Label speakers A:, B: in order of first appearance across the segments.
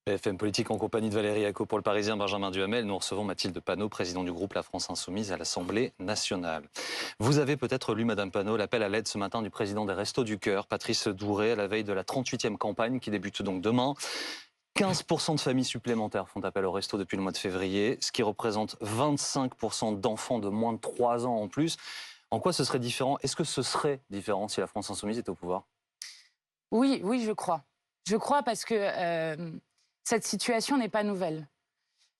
A: BFM Politique en compagnie de Valérie Acco pour le Parisien, Benjamin Duhamel. Nous recevons Mathilde Panot, président du groupe La France Insoumise à l'Assemblée nationale. Vous avez peut-être lu, Madame Panot, l'appel à l'aide ce matin du président des Restos du Cœur, Patrice Douré, à la veille de la 38e campagne qui débute donc demain. 15% de familles supplémentaires font appel au resto depuis le mois de février, ce qui représente 25% d'enfants de moins de 3 ans en plus. En quoi ce serait différent? Est-ce que ce serait différent si la France Insoumise était au pouvoir?
B: Oui, je crois. Je crois parce que cette situation n'est pas nouvelle.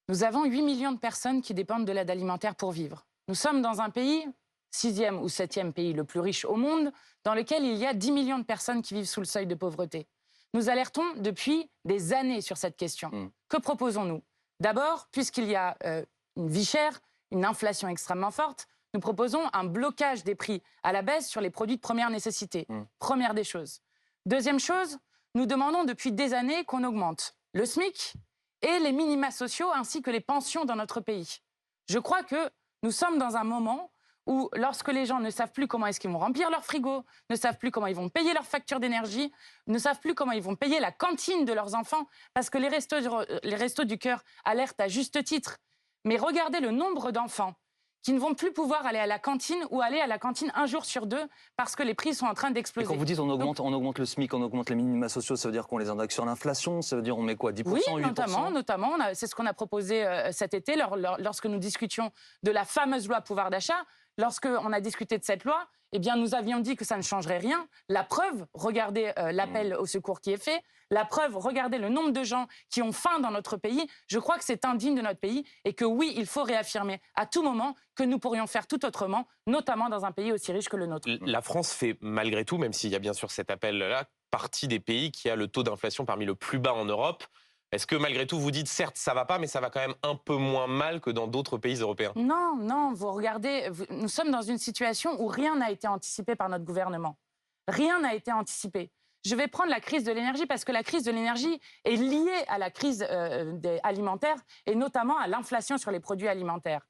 B: Nous avons 8 millions de personnes qui dépendent de l'aide alimentaire pour vivre. Nous sommes dans un pays, 6e ou 7e pays le plus riche au monde, dans lequel il y a 10 millions de personnes qui vivent sous le seuil de pauvreté. Nous alertons depuis des années sur cette question. Que proposons-nous? D'abord, puisqu'il y a une vie chère, une inflation extrêmement forte, nous proposons un blocage des prix à la baisse sur les produits de première nécessité. Première des choses. Deuxième chose, nous demandons depuis des années qu'on augmente le SMIC et les minima sociaux ainsi que les pensions dans notre pays. Je crois que nous sommes dans un moment où, lorsque les gens ne savent plus comment est-ce qu'ils vont remplir leur frigo, ne savent plus comment ils vont payer leurs factures d'énergie, ne savent plus comment ils vont payer la cantine de leurs enfants, parce que les restos du cœur alertent à juste titre. Mais regardez le nombre d'enfants qui ne vont plus pouvoir aller à la cantine ou aller à la cantine un jour sur deux parce que les prix sont en train d'exploser.
A: Et quand vous dites on augmente le SMIC, on augmente les minima sociaux, ça veut dire qu'on les indexe sur l'inflation? Ça veut dire on met quoi, 10%,
B: oui,
A: 8%?
B: notamment c'est ce qu'on a proposé cet été lorsque nous discutions de la fameuse loi pouvoir d'achat. Lorsqu'on a discuté de cette loi, eh bien, nous avions dit que ça ne changerait rien. La preuve, regardez l'appel au secours qui est fait. La preuve, regardez le nombre de gens qui ont faim dans notre pays. Je crois que c'est indigne de notre pays et que oui, il faut réaffirmer à tout moment que nous pourrions faire tout autrement, notamment dans un pays aussi riche que le nôtre.
C: La France fait malgré tout, même s'il y a bien sûr cet appel-là, partie des pays qui a le taux d'inflation parmi le plus bas en Europe. Est-ce que malgré tout, vous dites, certes, ça va pas, mais ça va quand même un peu moins mal que dans d'autres pays européens?
B: Non, vous regardez, nous sommes dans une situation où rien n'a été anticipé par notre gouvernement. Rien n'a été anticipé. Je vais prendre la crise de l'énergie parce que la crise de l'énergie est liée à la crise alimentaire et notamment à l'inflation sur les produits alimentaires.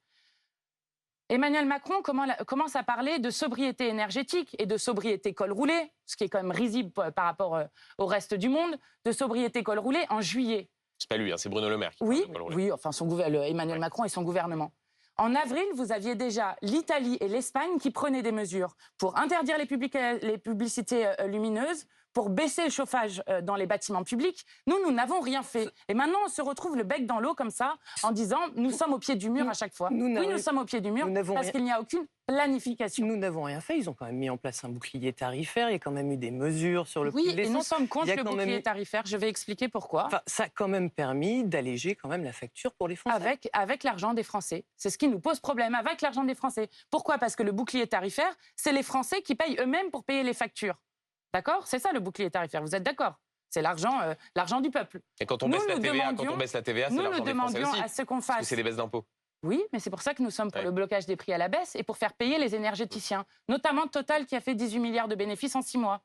B: Emmanuel Macron commence à parler de sobriété énergétique et de sobriété col roulé, ce qui est quand même risible par rapport au reste du monde, de sobriété col roulé en juillet.
C: C'est pas lui, hein, c'est Bruno Le Maire qui
B: Oui,
C: parle de col roulé.
B: enfin Emmanuel Macron et son gouvernement. En avril, vous aviez déjà l'Italie et l'Espagne qui prenaient des mesures pour interdire les publicités lumineuses, pour baisser le chauffage dans les bâtiments publics. Nous n'avons rien fait. Et maintenant, on se retrouve le bec dans l'eau comme ça, en disant nous sommes au pied du mur à chaque fois. Oui, nous sommes au pied du mur parce qu'il n'y a aucune planification.
D: Nous n'avons rien fait. Ils ont quand même mis en place un bouclier tarifaire. Il y a quand même eu des mesures sur le prix de l'essence.
B: Oui, et nous sommes contre le bouclier tarifaire. Je vais expliquer pourquoi.
D: Enfin, ça a quand même permis d'alléger quand même la facture pour les Français.
B: Avec l'argent des Français. C'est ce qui nous pose problème, avec l'argent des Français. Pourquoi? Parce que le bouclier tarifaire, c'est les Français qui payent eux-mêmes pour payer les factures. D'accord? C'est ça le bouclier tarifaire. Vous êtes d'accord? C'est l'argent du peuple.
C: Et quand on baisse la TVA, c'est l'argent des Français aussi.
B: À ce qu'on fasse.
C: Parce que c'est des baisses d'impôts.
B: Oui, mais c'est pour ça que nous sommes pour le blocage des prix à la baisse et pour faire payer les énergéticiens. Notamment Total qui a fait 18 milliards de bénéfices en 6 mois.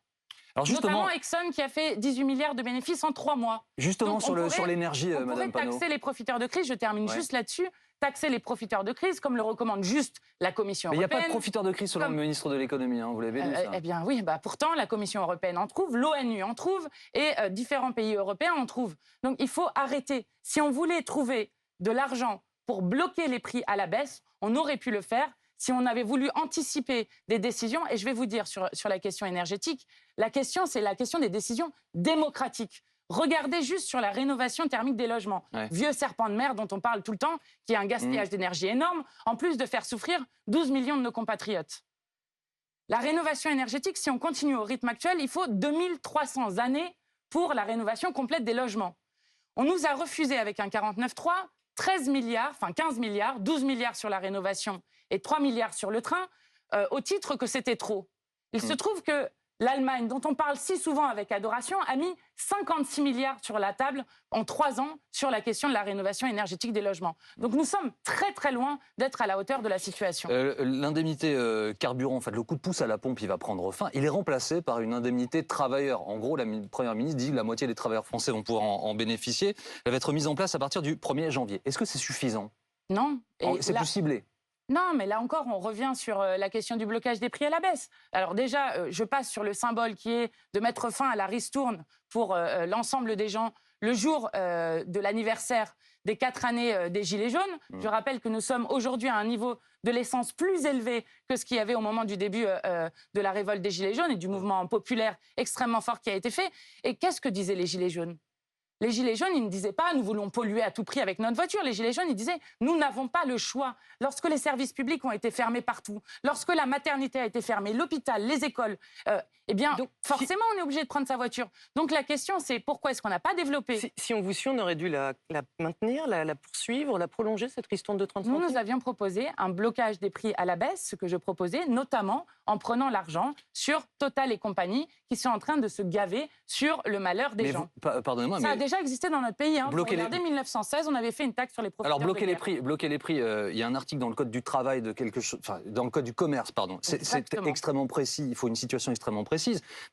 B: Alors justement, notamment Exxon qui a fait 18 milliards de bénéfices en 3 mois.
A: Justement, donc, sur l'énergie, Madame Panot.
B: On pourrait taxer les profiteurs de crise, je termine juste là-dessus, taxer les profiteurs de crise, comme le recommande juste la Commission européenne.
A: Mais il n'y a pas de profiteurs de crise selon le ministre de l'économie, hein, vous l'avez dit ça.
B: Eh bien oui, pourtant la Commission européenne en trouve, l'ONU en trouve, et différents pays européens en trouvent. Donc il faut arrêter. Si on voulait trouver de l'argent pour bloquer les prix à la baisse, on aurait pu le faire si on avait voulu anticiper des décisions. Et je vais vous dire sur la question énergétique, la question, c'est la question des décisions démocratiques. Regardez juste sur la rénovation thermique des logements. Vieux serpent de mer dont on parle tout le temps, qui est un gaspillage d'énergie énorme, en plus de faire souffrir 12 millions de nos compatriotes. La rénovation énergétique, si on continue au rythme actuel, il faut 2300 années pour la rénovation complète des logements. On nous a refusé avec un 49.3 13 milliards, enfin 15 milliards, 12 milliards sur la rénovation et 3 milliards sur le train, au titre que c'était trop. Il se trouve que l'Allemagne, dont on parle si souvent avec adoration, a mis 56 milliards sur la table en 3 ans sur la question de la rénovation énergétique des logements. Donc nous sommes très très loin d'être à la hauteur de la situation.
A: L'indemnité carburant, en fait, le coup de pouce à la pompe, il va prendre fin. Il est remplacé par une indemnité travailleur. En gros, la Première ministre dit que la moitié des travailleurs français vont pouvoir en bénéficier. Elle va être mise en place à partir du 1er janvier. Est-ce que c'est suffisant?
B: Non.
A: C'est plus ciblé?
B: Non, mais là encore, on revient sur la question du blocage des prix à la baisse. Alors déjà, je passe sur le symbole qui est de mettre fin à la ristourne pour l'ensemble des gens le jour de l'anniversaire des 4 années des Gilets jaunes. Je rappelle que nous sommes aujourd'hui à un niveau de l'essence plus élevé que ce qu'il y avait au moment du début de la révolte des Gilets jaunes et du mouvement populaire extrêmement fort qui a été fait. Et qu'est-ce que disaient les Gilets jaunes ? Les Gilets jaunes, ils ne disaient pas « nous voulons polluer à tout prix avec notre voiture ». Les Gilets jaunes, ils disaient « nous n'avons pas le choix ». Lorsque les services publics ont été fermés partout, lorsque la maternité a été fermée, l'hôpital, les écoles, eh bien, donc, forcément, on est obligé de prendre sa voiture. Donc la question, c'est pourquoi est-ce qu'on n'a pas développé...
D: Si on vous suit, on aurait dû la maintenir, la poursuivre, la prolonger, cette ristourne de 30 centimes.
B: Nous avions proposé un blocage des prix à la baisse, ce que je proposais, notamment en prenant l'argent sur Total et compagnie, qui sont en train de se gaver sur le malheur des gens.
A: Pardonnez-moi,
B: Ça a déjà existé dans notre pays. Hein.
A: Bloquer
B: Regardez, 1916, on avait fait une taxe sur les profiteurs.
A: Alors bloquer les prix, il y a un article dans le code du travail de quelque chose, enfin dans le code du commerce, pardon. C'est extrêmement précis. Il faut une situation extrêmement précise.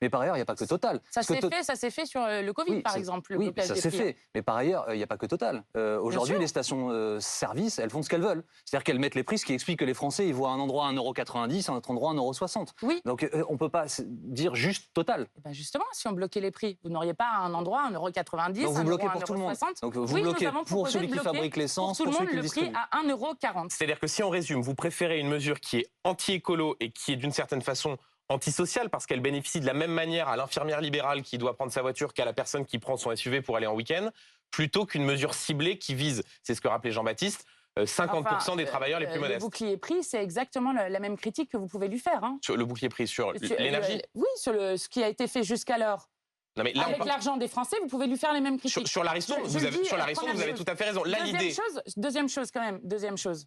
A: Mais par ailleurs, il n'y a pas que Total.
B: Ça s'est fait sur le Covid, par exemple.
A: Oui, ça s'est fait. Mais par ailleurs, il n'y a pas que Total. Aujourd'hui, les stations-service, elles font ce qu'elles veulent. C'est-à-dire qu'elles mettent les prix, ce qui explique que les Français, ils voient un endroit à 1,90 €, un autre endroit à 1,60 €.
B: Oui.
A: Donc on ne peut pas dire juste Total.
B: Et ben justement, si on bloquait les prix, vous n'auriez pas un endroit à 1,90 €,
A: donc vous bloquez pour tout le monde.
B: Donc
A: vous bloquez pour celui qui fabrique l'essence,
B: pour
A: celui
B: tout
A: qui
B: le monde, le prix à 1,40 €.
C: C'est-à-dire que si on résume, vous préférez une mesure qui est anti-écolo et qui est d'une certaine façon antisociale parce qu'elle bénéficie de la même manière à l'infirmière libérale qui doit prendre sa voiture qu'à la personne qui prend son SUV pour aller en week-end, plutôt qu'une mesure ciblée qui vise, c'est ce que rappelait Jean-Baptiste, 50% des travailleurs les plus modestes.
B: Le bouclier prix, c'est exactement la même critique que vous pouvez lui faire. Hein.
C: Sur le bouclier prix sur l'énergie.
B: Oui, sur ce qui a été fait jusqu'alors.
C: Non, mais là,
B: avec l'argent des Français, vous pouvez lui faire les mêmes critiques.
C: Sur la ristourne, vous avez tout à fait raison. Là,
B: Deuxième chose quand même, deuxième chose.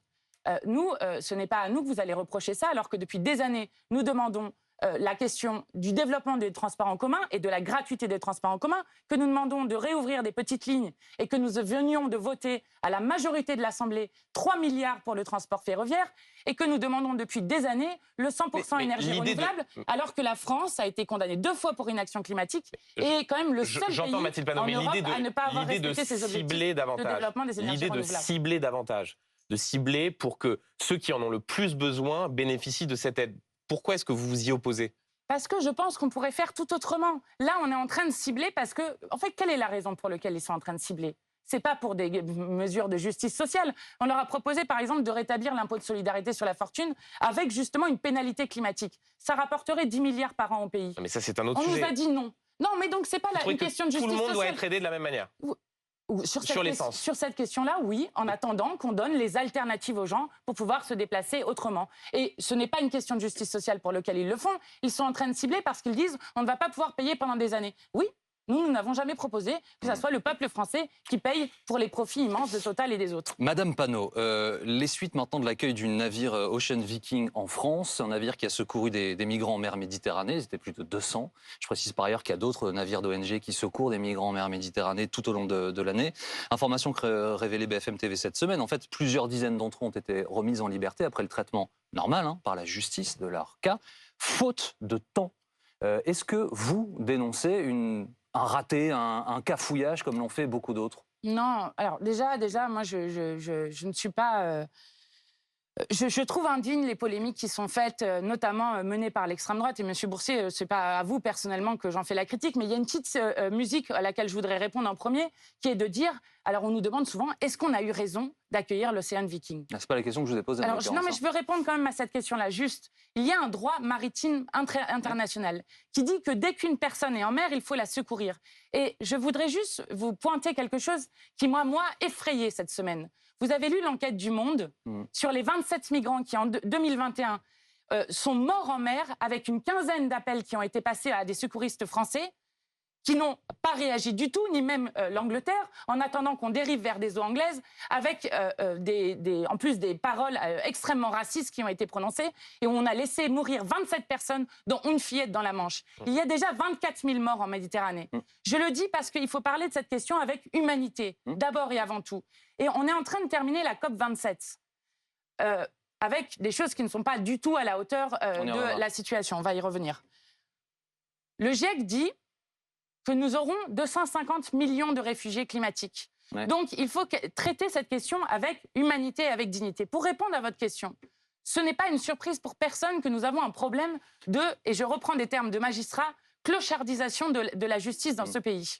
B: Nous, ce n'est pas à nous que vous allez reprocher ça, alors que depuis des années, nous demandons la question du développement des transports en commun et de la gratuité des transports en commun, que nous demandons de réouvrir des petites lignes et que nous venions de voter à la majorité de l'Assemblée 3 milliards pour le transport ferroviaire et que nous demandons depuis des années le 100% énergie renouvelable, alors que la France a été condamnée 2 fois pour inaction climatique et est quand même le seul pays en Europe à ne pas avoir respecté ses objectifs de développement des énergies renouvelables.
C: L'idée de cibler davantage, de cibler pour que ceux qui en ont le plus besoin bénéficient de cette aide. Pourquoi est-ce que vous vous y opposez ?
B: Parce que je pense qu'on pourrait faire tout autrement. Là, on est en train de cibler parce que, en fait, quelle est la raison pour laquelle ils sont en train de cibler ? C'est pas pour des mesures de justice sociale. On leur a proposé, par exemple, de rétablir l'impôt de solidarité sur la fortune avec justement une pénalité climatique. Ça rapporterait 10 milliards par an au pays.
C: Mais ça, c'est un autre sujet.
B: On nous a dit non. Non, mais donc c'est pas une question de justice sociale.
C: Tout le monde doit être aidé de la même manière. Sur l'essence.
B: Sur cette question-là, oui, en attendant qu'on donne les alternatives aux gens pour pouvoir se déplacer autrement. Et ce n'est pas une question de justice sociale pour laquelle ils le font. Ils sont en train de cibler parce qu'ils disent on ne va pas pouvoir payer pendant des années. Oui, nous n'avons jamais proposé que ce soit le peuple français qui paye pour les profits immenses de Total et des autres.
A: Madame Panot, les suites maintenant de l'accueil du navire Ocean Viking en France, un navire qui a secouru des migrants en mer Méditerranée, c'était plus de 200. Je précise par ailleurs qu'il y a d'autres navires d'ONG qui secourent des migrants en mer Méditerranée tout au long de l'année. Information que révélait BFM TV cette semaine. En fait, plusieurs dizaines d'entre eux ont été remises en liberté après le traitement normal par la justice de leur cas, faute de temps. Est-ce que vous dénoncez un raté, un cafouillage comme l'ont fait beaucoup d'autres?
B: Non, alors déjà, moi je ne suis pas... Je trouve indigne les polémiques qui sont faites, notamment menées par l'extrême droite. Et M. Boursier, ce n'est pas à vous personnellement que j'en fais la critique, mais il y a une petite musique à laquelle je voudrais répondre en premier, qui est de dire, alors on nous demande souvent, est-ce qu'on a eu raison d'accueillir l'Ocean Viking?
A: C'est pas la question que je vous ai posée.
B: Alors, non, mais je veux répondre quand même à cette question-là. Juste, il y a un droit maritime international qui dit que dès qu'une personne est en mer, il faut la secourir. Et je voudrais juste vous pointer quelque chose qui, moi, effrayé cette semaine. Vous avez lu l'enquête du Monde sur les 27 migrants qui, en 2021, sont morts en mer, avec une quinzaine d'appels qui ont été passés à des secouristes français qui n'ont pas réagi du tout, ni même l'Angleterre, en attendant qu'on dérive vers des eaux anglaises, avec en plus des paroles extrêmement racistes qui ont été prononcées, et où on a laissé mourir 27 personnes, dont une fillette dans la Manche. Il y a déjà 24 000 morts en Méditerranée. Je le dis parce qu'il faut parler de cette question avec humanité, d'abord et avant tout. Et on est en train de terminer la COP27, avec des choses qui ne sont pas du tout à la hauteur de la situation. On va y revenir. Le GIEC dit que nous aurons 250 millions de réfugiés climatiques. Ouais. Donc, il faut traiter cette question avec humanité et avec dignité. Pour répondre à votre question, ce n'est pas une surprise pour personne que nous avons un problème de, et je reprends des termes de magistrats, clochardisation de la justice dans ce pays.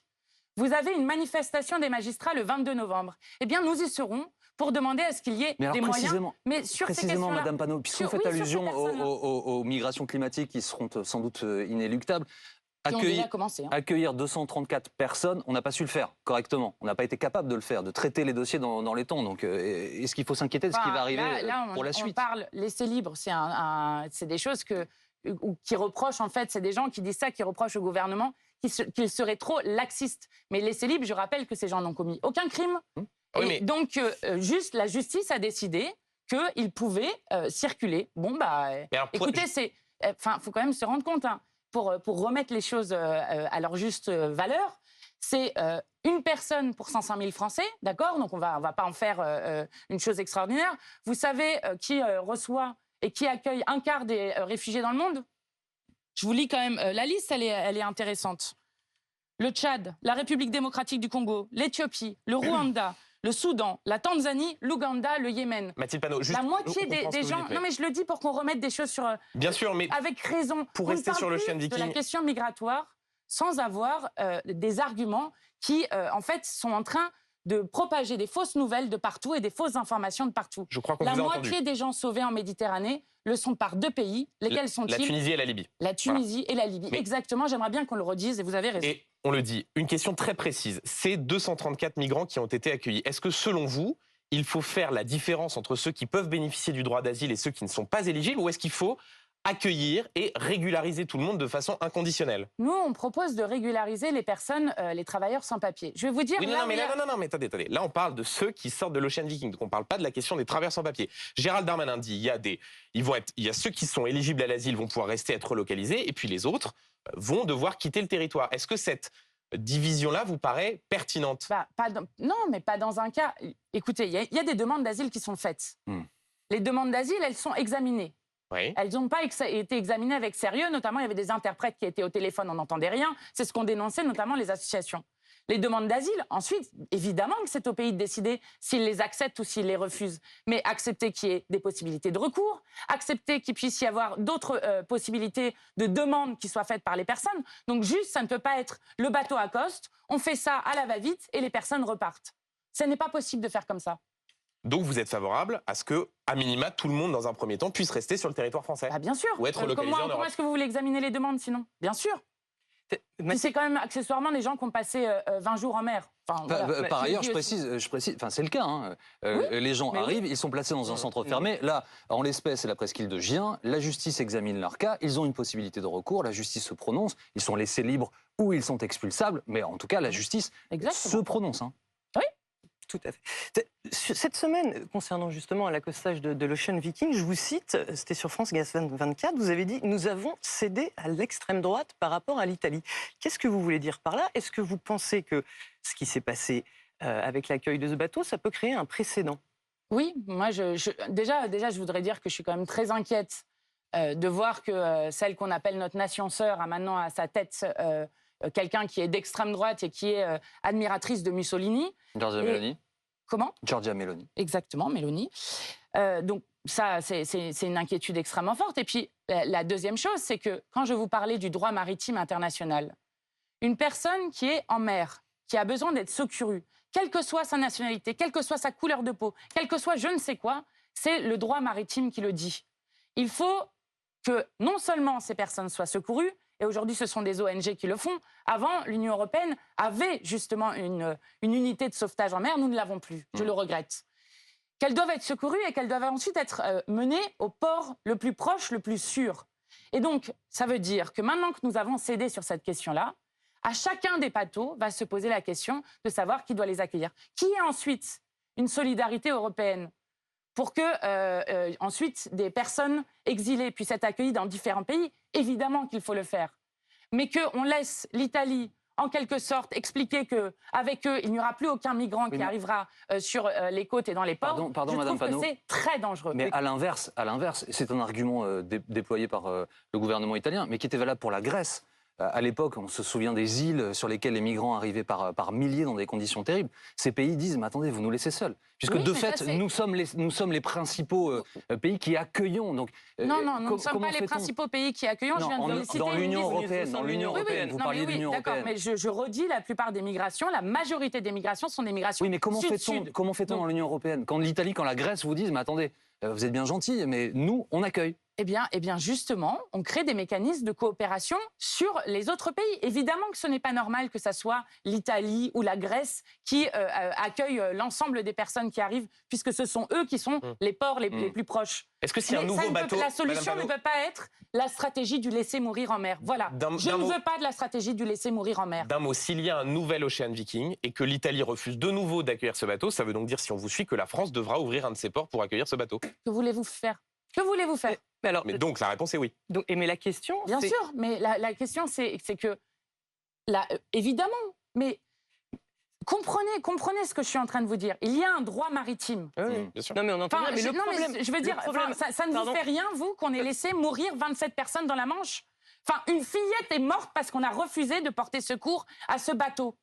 B: Vous avez une manifestation des magistrats le 22 novembre. Eh bien, nous y serons pour demander à ce qu'il y ait des moyens. Mais sur ces questions-là,
A: Madame Panot, puisque vous faites allusion aux migrations climatiques qui seront sans doute inéluctables, accueillir 234 personnes, on n'a pas su le faire correctement. On n'a pas été capable de le faire, de traiter les dossiers dans les temps. Donc, est-ce qu'il faut s'inquiéter de ce qui va arriver pour la suite?
B: On parle laisser libre, c'est des choses qui reprochent, en fait, c'est des gens qui disent ça, qui reprochent au gouvernement qu'il serait trop laxiste. Mais laisser libre, je rappelle que ces gens n'ont commis aucun crime. Donc, juste la justice a décidé qu'ils pouvaient circuler. Bon, écoutez, faut quand même se rendre compte, hein, pour remettre les choses à leur juste valeur, c'est une personne pour 105 000 Français, d'accord? Donc on va pas en faire une chose extraordinaire. Vous savez qui reçoit et qui accueille un quart des réfugiés dans le monde? Je vous lis quand même la liste, elle est intéressante. Le Tchad, la République démocratique du Congo, l'Éthiopie, le Rwanda, le Soudan, la Tanzanie, l'Ouganda, le Yémen.
C: Mathilde Panot, juste,
B: la moitié des gens... Non, mais je le dis pour qu'on remette des choses sur...
C: Bien sûr, mais...
B: Avec raison.
C: Pour rester sur l'Ocean Viking...
B: de la question migratoire sans avoir des arguments qui, en fait, sont en train de propager des fausses nouvelles de partout et des fausses informations de partout.
C: Je crois qu'on
B: la
C: vous a entendu.
B: moitié des gens sauvés en Méditerranée le sont par deux pays. Lesquels sont-ils?
C: La Tunisie et la Libye.
B: La Tunisie et la Libye.
C: Mais...
B: Exactement, j'aimerais bien qu'on le redise et vous avez raison.
C: Et on le dit, une question très précise. Ces 234 migrants qui ont été accueillis, est-ce que selon vous, il faut faire la différence entre ceux qui peuvent bénéficier du droit d'asile et ceux qui ne sont pas éligibles, ou est-ce qu'il faut accueillir et régulariser tout le monde de façon inconditionnelle?
B: Nous, on propose de régulariser les personnes, les travailleurs sans papier. Je vais vous dire...
C: Oui, mais attendez. Là, on parle de ceux qui sortent de l'Ocean Viking. Donc, on ne parle pas de la question des travailleurs sans papier. Gérald Darmanin dit il y a ceux qui sont éligibles à l'asile vont pouvoir rester, être relocalisés, et puis les autres vont devoir quitter le territoire. Est-ce que cette division-là vous paraît pertinente?
B: Non, mais pas dans un cas... Écoutez, il y a des demandes d'asile qui sont faites. Les demandes d'asile, elles sont examinées.
C: Oui.
B: Elles n'ont pas été examinées avec sérieux, notamment il y avait des interprètes qui étaient au téléphone, on n'entendait rien. C'est ce qu'ont dénoncé notamment les associations. Les demandes d'asile, ensuite, évidemment que c'est au pays de décider s'il les accepte ou s'il les refuse. Mais accepter qu'il y ait des possibilités de recours, accepter qu'il puisse y avoir d'autres possibilités de demandes qui soient faites par les personnes. Donc juste, ça ne peut pas être le bateau accoste, on fait ça à la va-vite et les personnes repartent. Ce n'est pas possible de faire comme ça.
C: Donc vous êtes favorable à ce que, à minima, tout le monde, dans un premier temps, puisse rester sur le territoire français?
B: Bien sûr.
C: Ou être localisé en Europe.
B: Comment est-ce que vous voulez examiner les demandes, sinon? Bien sûr. C'est quand même accessoirement des gens qui ont passé 20 jours en mer.
A: Par ailleurs, je précise, c'est le cas. Hein. Les gens arrivent, ils sont placés dans un centre fermé. Là, en l'espèce, c'est la presqu'île de Gien. La justice examine leur cas. Ils ont une possibilité de recours. La justice se prononce. Ils sont laissés libres ou ils sont expulsables. Mais en tout cas, la justice se prononce. Hein.
B: Oui.
D: Tout à fait. Cette semaine, concernant justement l'accostage de l'Ocean Viking, je vous cite, c'était sur France Gaz 24, vous avez dit « Nous avons cédé à l'extrême droite par rapport à l'Italie ». Qu'est-ce que vous voulez dire par là? Est-ce que vous pensez que ce qui s'est passé avec l'accueil de ce bateau, ça peut créer un précédent?
B: Oui, moi, déjà, je voudrais dire que je suis quand même très inquiète de voir que celle qu'on appelle notre nation sœur a maintenant à sa tête quelqu'un qui est d'extrême droite et qui est admiratrice de Mussolini.
A: Giorgia Meloni.
B: Comment?
A: Giorgia Meloni.
B: Exactement, Meloni. Donc ça, c'est une inquiétude extrêmement forte. Et puis, la deuxième chose, c'est que quand je vous parlais du droit maritime international, une personne qui est en mer, qui a besoin d'être secourue, quelle que soit sa nationalité, quelle que soit sa couleur de peau, quel que soit je ne sais quoi, c'est le droit maritime qui le dit. Il faut que non seulement ces personnes soient secourues, et aujourd'hui ce sont des ONG qui le font. Avant, l'Union européenne avait justement une unité de sauvetage en mer, nous ne l'avons plus, je le regrette. Qu'elles doivent être secourues et qu'elles doivent ensuite être menées au port le plus proche, le plus sûr. Et donc, ça veut dire que maintenant que nous avons cédé sur cette question-là, à chacun des bateaux va se poser la question de savoir qui doit les accueillir. Qui est ensuite une solidarité européenne pour que ensuite des personnes exilées puissent être accueillies dans différents pays? Évidemment qu'il faut le faire. Mais qu'on laisse l'Italie, en quelque sorte, expliquer qu'avec eux, il n'y aura plus aucun migrant qui arrivera sur les côtes et dans les ports,
A: pardon,
B: je
A: Madame
B: trouve
A: Panot,
B: que c'est très dangereux.
A: Mais à l'inverse, c'est un argument déployé par le gouvernement italien, mais qui était valable pour la Grèce. à l'époque, on se souvient des îles sur lesquelles les migrants arrivaient par milliers dans des conditions terribles. Ces pays disent, mais attendez, vous nous laissez seuls. Puisque
B: Oui,
A: de
B: mais ça,
A: fait,
B: c'est-
A: nous sommes les principaux pays qui accueillons. Donc,
B: Non, non, nous ne sommes
A: comment
B: pas les
A: fait-on
B: principaux pays qui accueillent. Je
A: Non,
B: viens de vous les citer
A: dans
B: une
A: l'Union
B: liste.
A: européenne, dans l'Union
B: Oui, oui,
A: européenne, vous
B: non,
A: parliez
B: mais
A: de
B: oui,
A: l'Union
B: d'accord,
A: européenne.
B: mais je redis, la plupart des migrations, la majorité des migrations sont des migrations
A: Oui, mais comment fait-on
B: sud-sud.
A: dans l'Union européenne? Quand l'Italie, quand la Grèce vous disent, mais attendez, vous êtes bien gentils, mais nous, on accueille.
B: Eh bien, justement, on crée des mécanismes de coopération sur les autres pays. Évidemment que ce n'est pas normal que ça soit l'Italie ou la Grèce qui accueillent l'ensemble des personnes qui arrivent, puisque ce sont eux qui sont les ports les plus proches.
C: Est-ce que si un
B: Mais
C: nouveau bateau...
B: la solution
C: Madame
B: ne peut pas être la stratégie du laisser mourir en mer. Voilà. Je ne veux pas de la stratégie du laisser mourir en mer.
C: D'un mot, s'il y a un nouvel Ocean Viking et que l'Italie refuse de nouveau d'accueillir ce bateau, ça veut donc dire, si on vous suit, que la France devra ouvrir un de ses ports pour accueillir ce bateau.
B: Que voulez-vous faire? Que voulez-vous faire?
D: Alors,
C: Mais donc, la réponse est oui.
D: mais la question,
B: Bien
D: c'est-
B: sûr, mais la question, c'est que, évidemment, mais comprenez ce que je suis en train de vous dire. Il y a un droit maritime.
D: Oui,
C: bien sûr.
D: Non, mais on entend
B: Enfin,
D: bien, mais le
B: non,
D: problème,
B: mais je veux dire,
D: le problème-
B: ça ne vous
D: Pardon.
B: fait rien, vous, qu'on ait laissé mourir 27 personnes dans la Manche? Enfin, une fillette est morte parce qu'on a refusé de porter secours à ce bateau.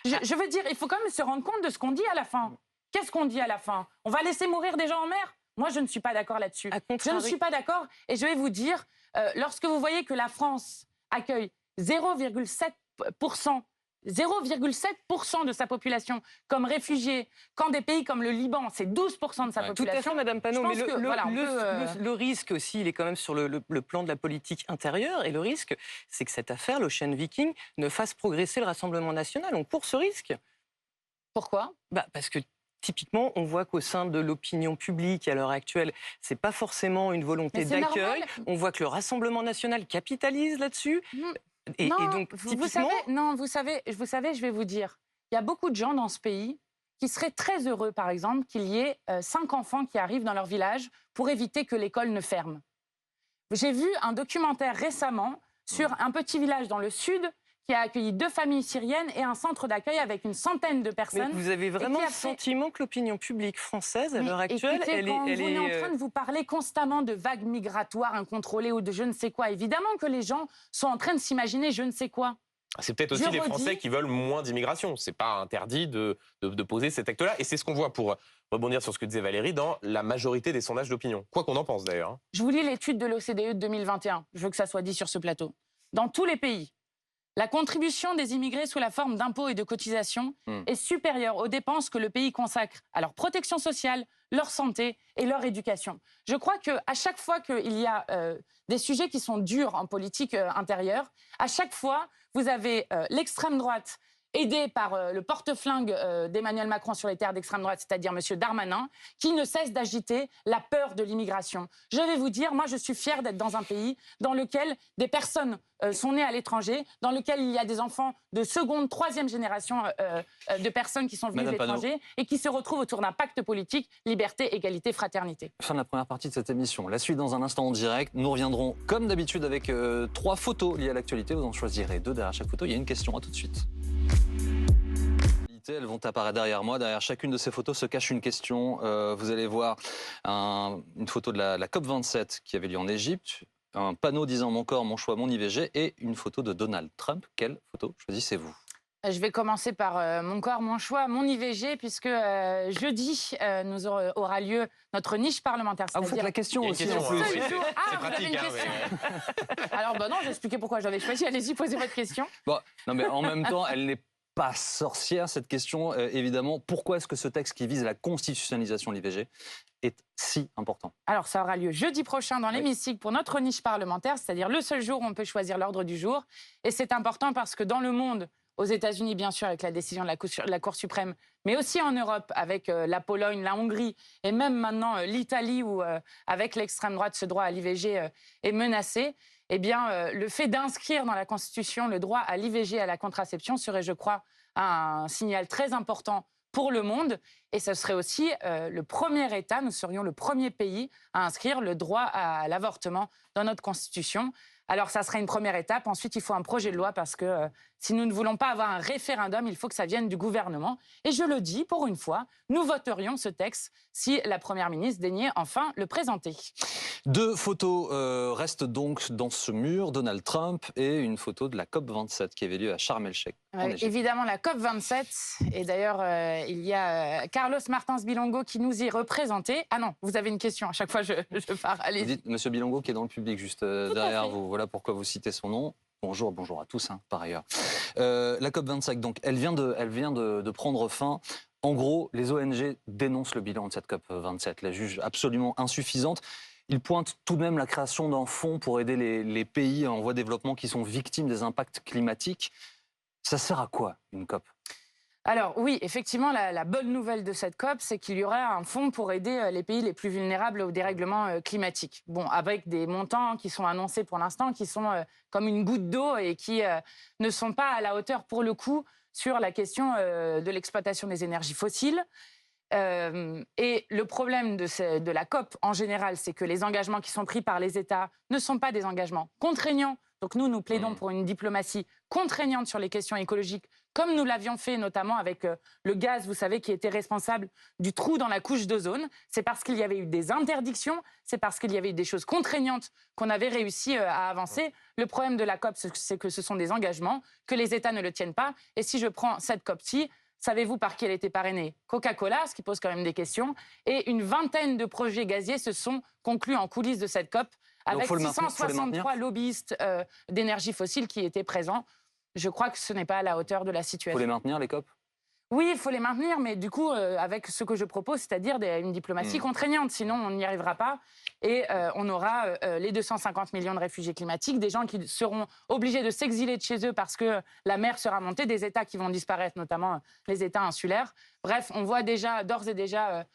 B: Je veux dire, il faut quand même se rendre compte de ce qu'on dit à la fin. Qu'est-ce qu'on dit à la fin? On va laisser mourir des gens en mer? Moi, je ne suis pas d'accord là-dessus.
D: À
B: Je ne
D: contrario-
B: suis pas d'accord. Et je vais vous dire, lorsque vous voyez que la France accueille 0,7% 0,7% de sa population comme réfugiés, quand des pays comme le Liban, c'est 12% de sa
A: Ouais.
D: Tout à
B: population.
D: fait, Madame Panot,
B: je
D: mais
B: pense que, voilà, on peut,
D: le risque aussi, il est quand même sur le plan de la politique intérieure, et le risque, c'est que cette affaire, l'Ocean Viking, ne fasse progresser le Rassemblement national. On court ce risque.
B: Pourquoi?
D: Parce que typiquement, on voit qu'au sein de l'opinion publique à l'heure actuelle, c'est pas forcément une volonté
B: Mais c'est
D: d'accueil.
B: normal.
D: On voit que le Rassemblement national capitalise là-dessus.
B: Non.
D: Et
B: Non,
D: donc,
B: vous
D: typiquement,
B: savez, je vais vous dire, il y a beaucoup de gens dans ce pays qui seraient très heureux, par exemple, qu'il y ait 5 enfants qui arrivent dans leur village pour éviter que l'école ne ferme. J'ai vu un documentaire récemment sur un petit village dans le sud qui a accueilli 2 familles syriennes et un centre d'accueil avec une centaine de
D: mais
B: personnes.
D: vous avez vraiment
B: qui a
D: le
B: fait-
D: sentiment que l'opinion publique française, à
B: Mais
D: l'heure actuelle,
B: écoutez,
D: elle
B: quand
D: est...
B: on est en train de vous parler constamment de vagues migratoires incontrôlées ou de je ne sais quoi, évidemment que les gens sont en train de s'imaginer je ne sais quoi.
C: C'est peut-être aussi
B: Je
C: les
B: redis-
C: Français qui veulent moins d'immigration. C'est pas interdit de poser cet acte-là. Et c'est ce qu'on voit, pour rebondir sur ce que disait Valérie, dans la majorité des sondages d'opinion. Quoi qu'on en pense d'ailleurs. hein.
B: Je vous lis l'étude de l'OCDE de 2021. Je veux que ça soit dit sur ce plateau. Dans tous les pays, la contribution des immigrés sous la forme d'impôts et de cotisations est supérieure aux dépenses que le pays consacre à leur protection sociale, leur santé et leur éducation. Je crois qu'à chaque fois qu'il y a des sujets qui sont durs en politique intérieure, à chaque fois, vous avez l'extrême droite aidée par le porte-flingue d'Emmanuel Macron sur les terres d'extrême droite, c'est-à-dire M. Darmanin, qui ne cesse d'agiter la peur de l'immigration. Je vais vous dire, moi je suis fière d'être dans un pays dans lequel des personnes sont nées à l'étranger, dans lequel il y a des enfants de seconde, troisième génération de personnes qui sont venues de
A: Madame Panot.
B: l'étranger et qui se retrouvent autour d'un pacte politique, liberté, égalité, fraternité.
A: Fin de la première partie de cette émission. La suite dans un instant en direct. Nous reviendrons comme d'habitude avec 3 photos liées à l'actualité. Vous en choisirez 2 derrière chaque photo. Il y a une question. À tout de suite. Elles vont apparaître derrière moi. Derrière chacune de ces photos se cache une question. Vous allez voir une photo de la COP27 qui avait lieu en Égypte, un panneau disant « Mon corps, mon choix, mon IVG » et une photo de Donald Trump. Quelle photo choisissez-vous?
B: Je vais commencer par mon corps, mon choix, mon IVG, puisque jeudi aura lieu notre niche parlementaire.
A: Ah, vous faites
B: c'est-à-dire
A: la question
C: Il y a une
A: aussi
C: question,
A: en plus.
C: oui.
B: seul jour. Ah,
C: C'est
B: vous avez
C: pratique.
B: une
C: hein,
B: question. Alors, non, j'ai expliqué pourquoi j'avais choisi. Allez-y, posez votre question.
A: Bon, non, mais en même temps, elle n'est pas sorcière, cette question, évidemment. Pourquoi est-ce que ce texte qui vise la constitutionnalisation de l'IVG est si important?
B: Alors, ça aura lieu jeudi prochain dans
A: Oui.
B: l'hémicycle pour notre niche parlementaire, c'est-à-dire le seul jour où on peut choisir l'ordre du jour. Et c'est important parce que dans le monde, aux États-Unis, bien sûr, avec la décision de la Cour suprême, mais aussi en Europe, avec la Pologne, la Hongrie, et même maintenant l'Italie, où, avec l'extrême droite, ce droit à l'IVG est menacé, eh bien, le fait d'inscrire dans la Constitution le droit à l'IVG et à la contraception serait, je crois, un signal très important pour le monde. Et ce serait aussi le premier État, nous serions le premier pays à inscrire le droit à l'avortement dans notre Constitution, Alors, ça sera une première étape. Ensuite, il faut un projet de loi parce que si nous ne voulons pas avoir un référendum, il faut que ça vienne du gouvernement. Et je le dis, pour une fois, nous voterions ce texte si la Première ministre daignait enfin le présenter.
A: 2 photos restent donc dans ce mur, Donald Trump et une photo de la COP27 qui avait lieu à Sharm el-Sheikh.
B: Évidemment, la COP27. Et d'ailleurs, il y a Carlos Martins Bilongo qui nous y représentait. Ah non, vous avez une question. À chaque fois, je pars. Allez.
A: Vous dites Monsieur Bilongo qui est dans le public juste derrière vous. Voilà pourquoi vous citez son nom. Bonjour, bonjour à tous, hein, par ailleurs. La COP25, donc, elle vient de prendre fin. En gros, les ONG dénoncent le bilan de cette COP27, la jugent absolument insuffisante. Ils pointent tout de même la création d'un fonds pour aider les pays en voie de développement qui sont victimes des impacts climatiques. Ça sert à quoi, une COP ?
B: Alors oui, effectivement, la bonne nouvelle de cette COP, c'est qu'il y aura un fonds pour aider les pays les plus vulnérables au dérèglement climatique. Bon, avec des montants qui sont annoncés pour l'instant, qui sont comme une goutte d'eau et qui ne sont pas à la hauteur, pour le coup, sur la question de l'exploitation des énergies fossiles. Et le problème de la COP en général, c'est que les engagements qui sont pris par les États ne sont pas des engagements contraignants. Donc nous plaidons pour une diplomatie contraignante sur les questions écologiques, comme nous l'avions fait notamment avec le gaz, vous savez, qui était responsable du trou dans la couche d'ozone. C'est parce qu'il y avait eu des interdictions, c'est parce qu'il y avait eu des choses contraignantes qu'on avait réussi à avancer. Le problème de la COP, c'est que ce sont des engagements, que les États ne le tiennent pas. Et si je prends cette COP-ci, savez-vous par qui elle était parrainée? Coca-Cola, ce qui pose quand même des questions. Et une vingtaine de projets gaziers se sont conclus en coulisses de cette COP, avec 663 lobbyistes d'énergie fossile qui étaient présents. Je crois que ce n'est pas à la hauteur de la situation.
A: Il faut les maintenir, les COP ?
B: Oui, il faut les maintenir, mais du coup, avec ce que je propose, c'est-à-dire une diplomatie contraignante. Sinon, on n'y arrivera pas. Et on aura les 250 millions de réfugiés climatiques, des gens qui seront obligés de s'exiler de chez eux parce que la mer sera montée, des États qui vont disparaître, notamment les États insulaires. Bref, on voit déjà, d'ores et déjà,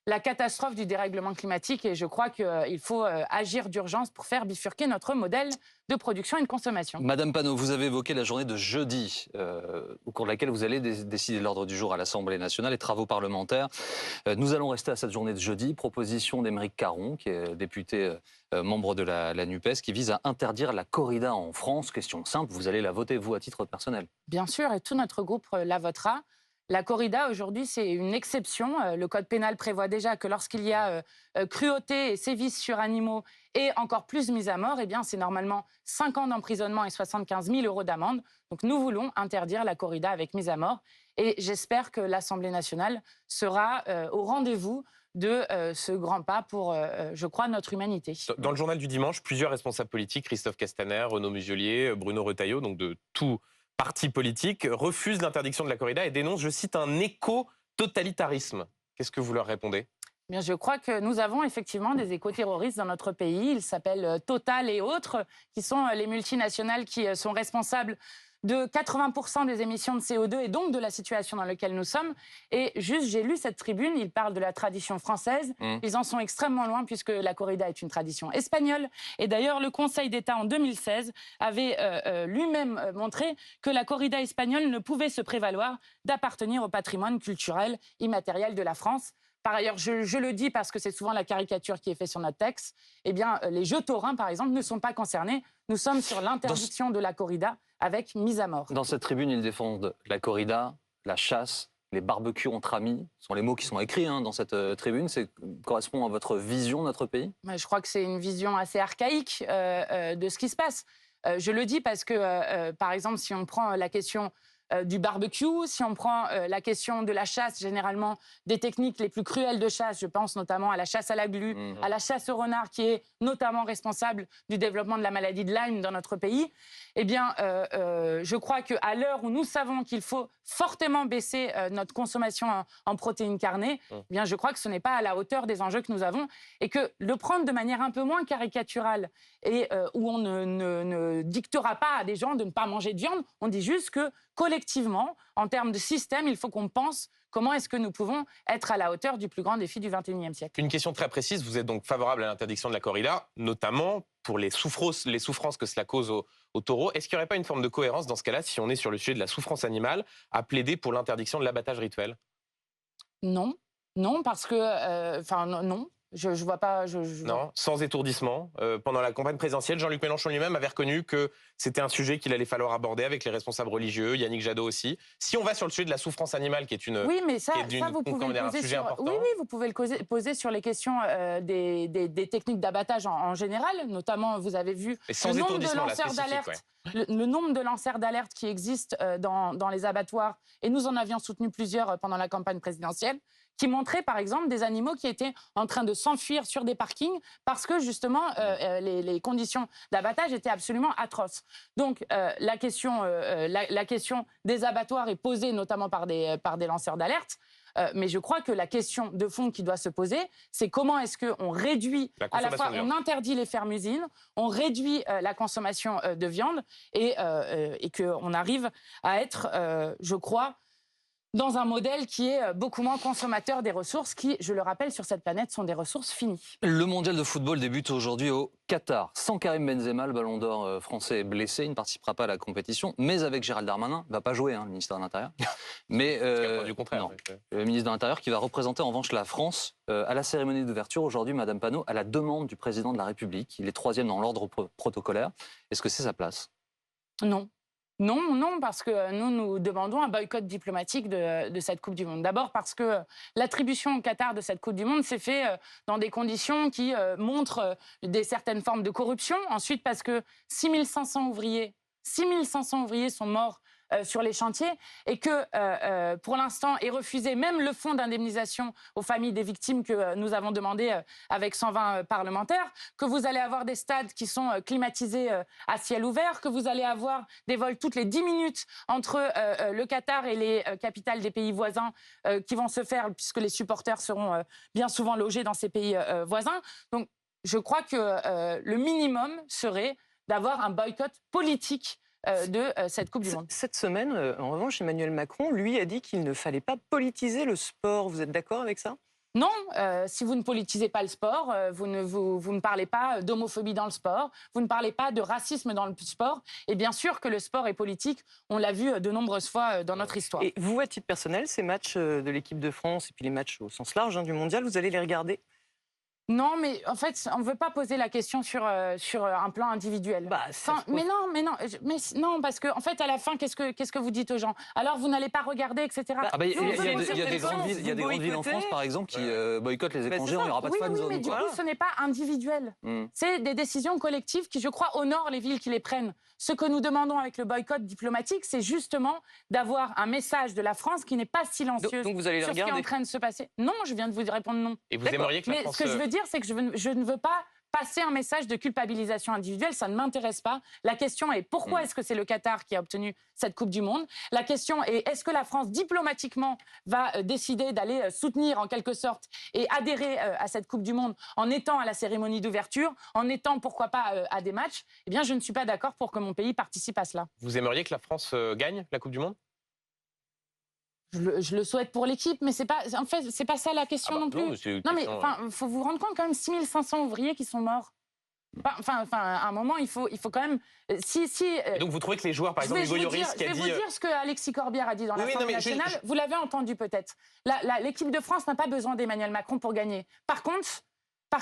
B: la catastrophe du dérèglement climatique et je crois qu'il faut agir d'urgence pour faire bifurquer notre modèle de production et de consommation.
A: Madame Panot, vous avez évoqué la journée de jeudi, au cours de laquelle vous allez décider de l'ordre du jour à l'Assemblée nationale, les travaux parlementaires. Nous allons rester à cette journée de jeudi. Proposition d'Aymeric Caron, qui est député membre de la NUPES, qui vise à interdire la corrida en France. Question simple, vous allez la voter, vous, à titre personnel?
B: Bien sûr, et tout notre groupe la votera. La corrida, aujourd'hui, c'est une exception. Le code pénal prévoit déjà que lorsqu'il y a cruauté et sévices sur animaux et encore plus mise à mort, eh bien, c'est normalement 5 ans d'emprisonnement et 75 000 € d'amende. Donc nous voulons interdire la corrida avec mise à mort. Et j'espère que l'Assemblée nationale sera au rendez-vous de ce grand pas pour, je crois, notre humanité.
C: Dans le journal du dimanche, plusieurs responsables politiques, Christophe Castaner, Renaud Muselier, Bruno Retailleau, donc de tout parti politique, refusent l'interdiction de la corrida et dénoncent, je cite, un éco-totalitarisme. Qu'est-ce que vous leur répondez?
B: Bien, je crois que nous avons effectivement des éco-terroristes dans notre pays. Ils s'appellent Total et autres, qui sont les multinationales qui sont responsables de 80% des émissions de CO2 et donc de la situation dans laquelle nous sommes. Et juste, j'ai lu cette tribune, ils parlent de la tradition française. Ils en sont extrêmement loin puisque la corrida est une tradition espagnole. Et d'ailleurs, le Conseil d'État en 2016 avait lui-même montré que la corrida espagnole ne pouvait se prévaloir d'appartenir au patrimoine culturel immatériel de la France. Par ailleurs, je le dis parce que c'est souvent la caricature qui est faite sur notre texte, eh bien, les jeux taurins, par exemple, ne sont pas concernés. Nous sommes sur l'interdiction de la corrida avec mise à mort.
A: Dans cette tribune, ils défendent la corrida, la chasse, les barbecues entre amis. Ce sont les mots qui sont écrits dans cette tribune. Ça correspond à votre vision de notre pays?
B: Je crois que c'est une vision assez archaïque de ce qui se passe. Je le dis parce que, par exemple, si on prend la question du barbecue, si on prend la question de la chasse, généralement des techniques les plus cruelles de chasse, je pense notamment à la chasse à la glu, à la chasse au renard, qui est notamment responsable du développement de la maladie de Lyme dans notre pays, eh bien, je crois qu'à l'heure où nous savons qu'il faut fortement baisser notre consommation en protéines carnées, eh bien, je crois que ce n'est pas à la hauteur des enjeux que nous avons et que le prendre de manière un peu moins caricaturale et où on ne dictera pas à des gens de ne pas manger de viande, on dit juste que collectivement, en termes de système, il faut qu'on pense comment est-ce que nous pouvons être à la hauteur du plus grand défi du XXIe siècle.
C: Une question très précise, vous êtes donc favorable à l'interdiction de la corrida, notamment pour les souffrances que cela cause aux taureaux. Est-ce qu'il n'y aurait pas une forme de cohérence dans ce cas-là, si on est sur le sujet de la souffrance animale, à plaider pour l'interdiction de l'abattage rituel?
B: Non, non, parce que... non. Je vois pas.
C: Non, sans étourdissement. Pendant la campagne présidentielle, Jean-Luc Mélenchon lui-même avait reconnu que c'était un sujet qu'il allait falloir aborder avec les responsables religieux, Yannick Jadot aussi. Si on va sur le sujet de la souffrance animale, qui est une,
B: oui, mais ça,
C: vous pouvez le poser
B: sur.
C: important.
B: Oui, vous pouvez le poser sur les questions des techniques d'abattage en général. Notamment, vous avez vu
C: sans
B: le nombre de
C: étourdissement,
B: lanceurs d'alerte.
C: ouais.
B: Le nombre de lanceurs d'alerte qui existent dans les abattoirs, et nous en avions soutenu plusieurs pendant la campagne présidentielle, qui montraient par exemple des animaux qui étaient en train de s'enfuir sur des parkings parce que justement les conditions d'abattage étaient absolument atroces. Donc la question des abattoirs est posée notamment par des lanceurs d'alerte. Mais je crois que la question de fond qui doit se poser, c'est comment est-ce qu'on réduit, à la fois on interdit les fermes-usines, on réduit la consommation de viande et qu'on arrive à être, je crois, dans un modèle qui est beaucoup moins consommateur des ressources qui, je le rappelle, sur cette planète, sont des ressources finies.
A: Le mondial de football débute aujourd'hui au Qatar. Sans Karim Benzema, le ballon d'or français est blessé, il ne participera pas à la compétition, mais avec Gérald Darmanin, il ne va pas jouer, le ministre de l'Intérieur. Mais
C: du contraire,
A: non, le ministre de l'Intérieur qui va représenter en revanche la France à la cérémonie d'ouverture aujourd'hui, Madame Panot, à la demande du président de la République. Il est 3e dans l'ordre protocolaire. Est-ce que c'est sa place?
B: Non. Non, parce que nous demandons un boycott diplomatique de cette Coupe du Monde. D'abord parce que l'attribution au Qatar de cette Coupe du Monde s'est faite dans des conditions qui montrent certaines formes de corruption. Ensuite parce que 6500 ouvriers sont morts sur les chantiers et que, pour l'instant, est refusé même le fonds d'indemnisation aux familles des victimes que nous avons demandé avec 120 parlementaires, que vous allez avoir des stades qui sont climatisés à ciel ouvert, que vous allez avoir des vols toutes les 10 minutes entre le Qatar et les capitales des pays voisins qui vont se faire puisque les supporters seront bien souvent logés dans ces pays voisins. Donc, je crois que le minimum serait d'avoir un boycott politique de cette Coupe du Monde.
D: Cette semaine, en revanche, Emmanuel Macron, lui, a dit qu'il ne fallait pas politiser le sport. Vous êtes d'accord avec ça?
B: Non, si vous ne politisez pas le sport, vous ne parlez pas d'homophobie dans le sport, vous ne parlez pas de racisme dans le sport. Et bien sûr que le sport est politique, on l'a vu de nombreuses fois dans notre histoire.
D: Et vous, à titre personnel, ces matchs de l'équipe de France et puis les matchs au sens large du mondial, vous allez les regarder?
B: Non, mais en fait, on ne veut pas poser la question sur un plan individuel. Mais non, parce que en fait, à la fin, qu'est-ce que vous dites aux gens? Alors, vous n'allez pas regarder, etc.
A: Il y a des grandes villes en France, par exemple, qui boycottent les étrangers. Il n'y aura pas de fan zone.
B: Mais du coup, ce n'est pas individuel. C'est des décisions collectives qui, je crois, honorent les villes qui les prennent. Ce que nous demandons avec le boycott diplomatique, c'est justement d'avoir un message de la France qui n'est pas silencieuse
D: donc vous allez
B: sur ce qui est en train de se passer. Non, je viens de vous répondre non.
C: Et vous aimeriez que la France...
B: Ce que je veux dire, c'est que je ne veux pas passer un message de culpabilisation individuelle, ça ne m'intéresse pas. La question est pourquoi est-ce que c'est le Qatar qui a obtenu cette Coupe du Monde? La question est est-ce que la France diplomatiquement va décider d'aller soutenir en quelque sorte et adhérer à cette Coupe du Monde en étant à la cérémonie d'ouverture, en étant pourquoi pas à des matchs? Eh bien, je ne suis pas d'accord pour que mon pays participe à cela.
C: Vous aimeriez que la France gagne la Coupe du Monde?
B: Je le souhaite pour l'équipe, mais c'est pas ça la question non plus. Mais faut vous rendre compte quand même 6500 ouvriers qui sont morts. À un moment, il faut quand même.
C: Donc vous trouvez que les joueurs, par exemple, Hugo Lloris qui a dit.
B: Je vais vous dire ce que Alexis Corbière a dit dans l'Assemblée nationale. Vous l'avez entendu peut-être. L'équipe de France n'a pas besoin d'Emmanuel Macron pour gagner. Par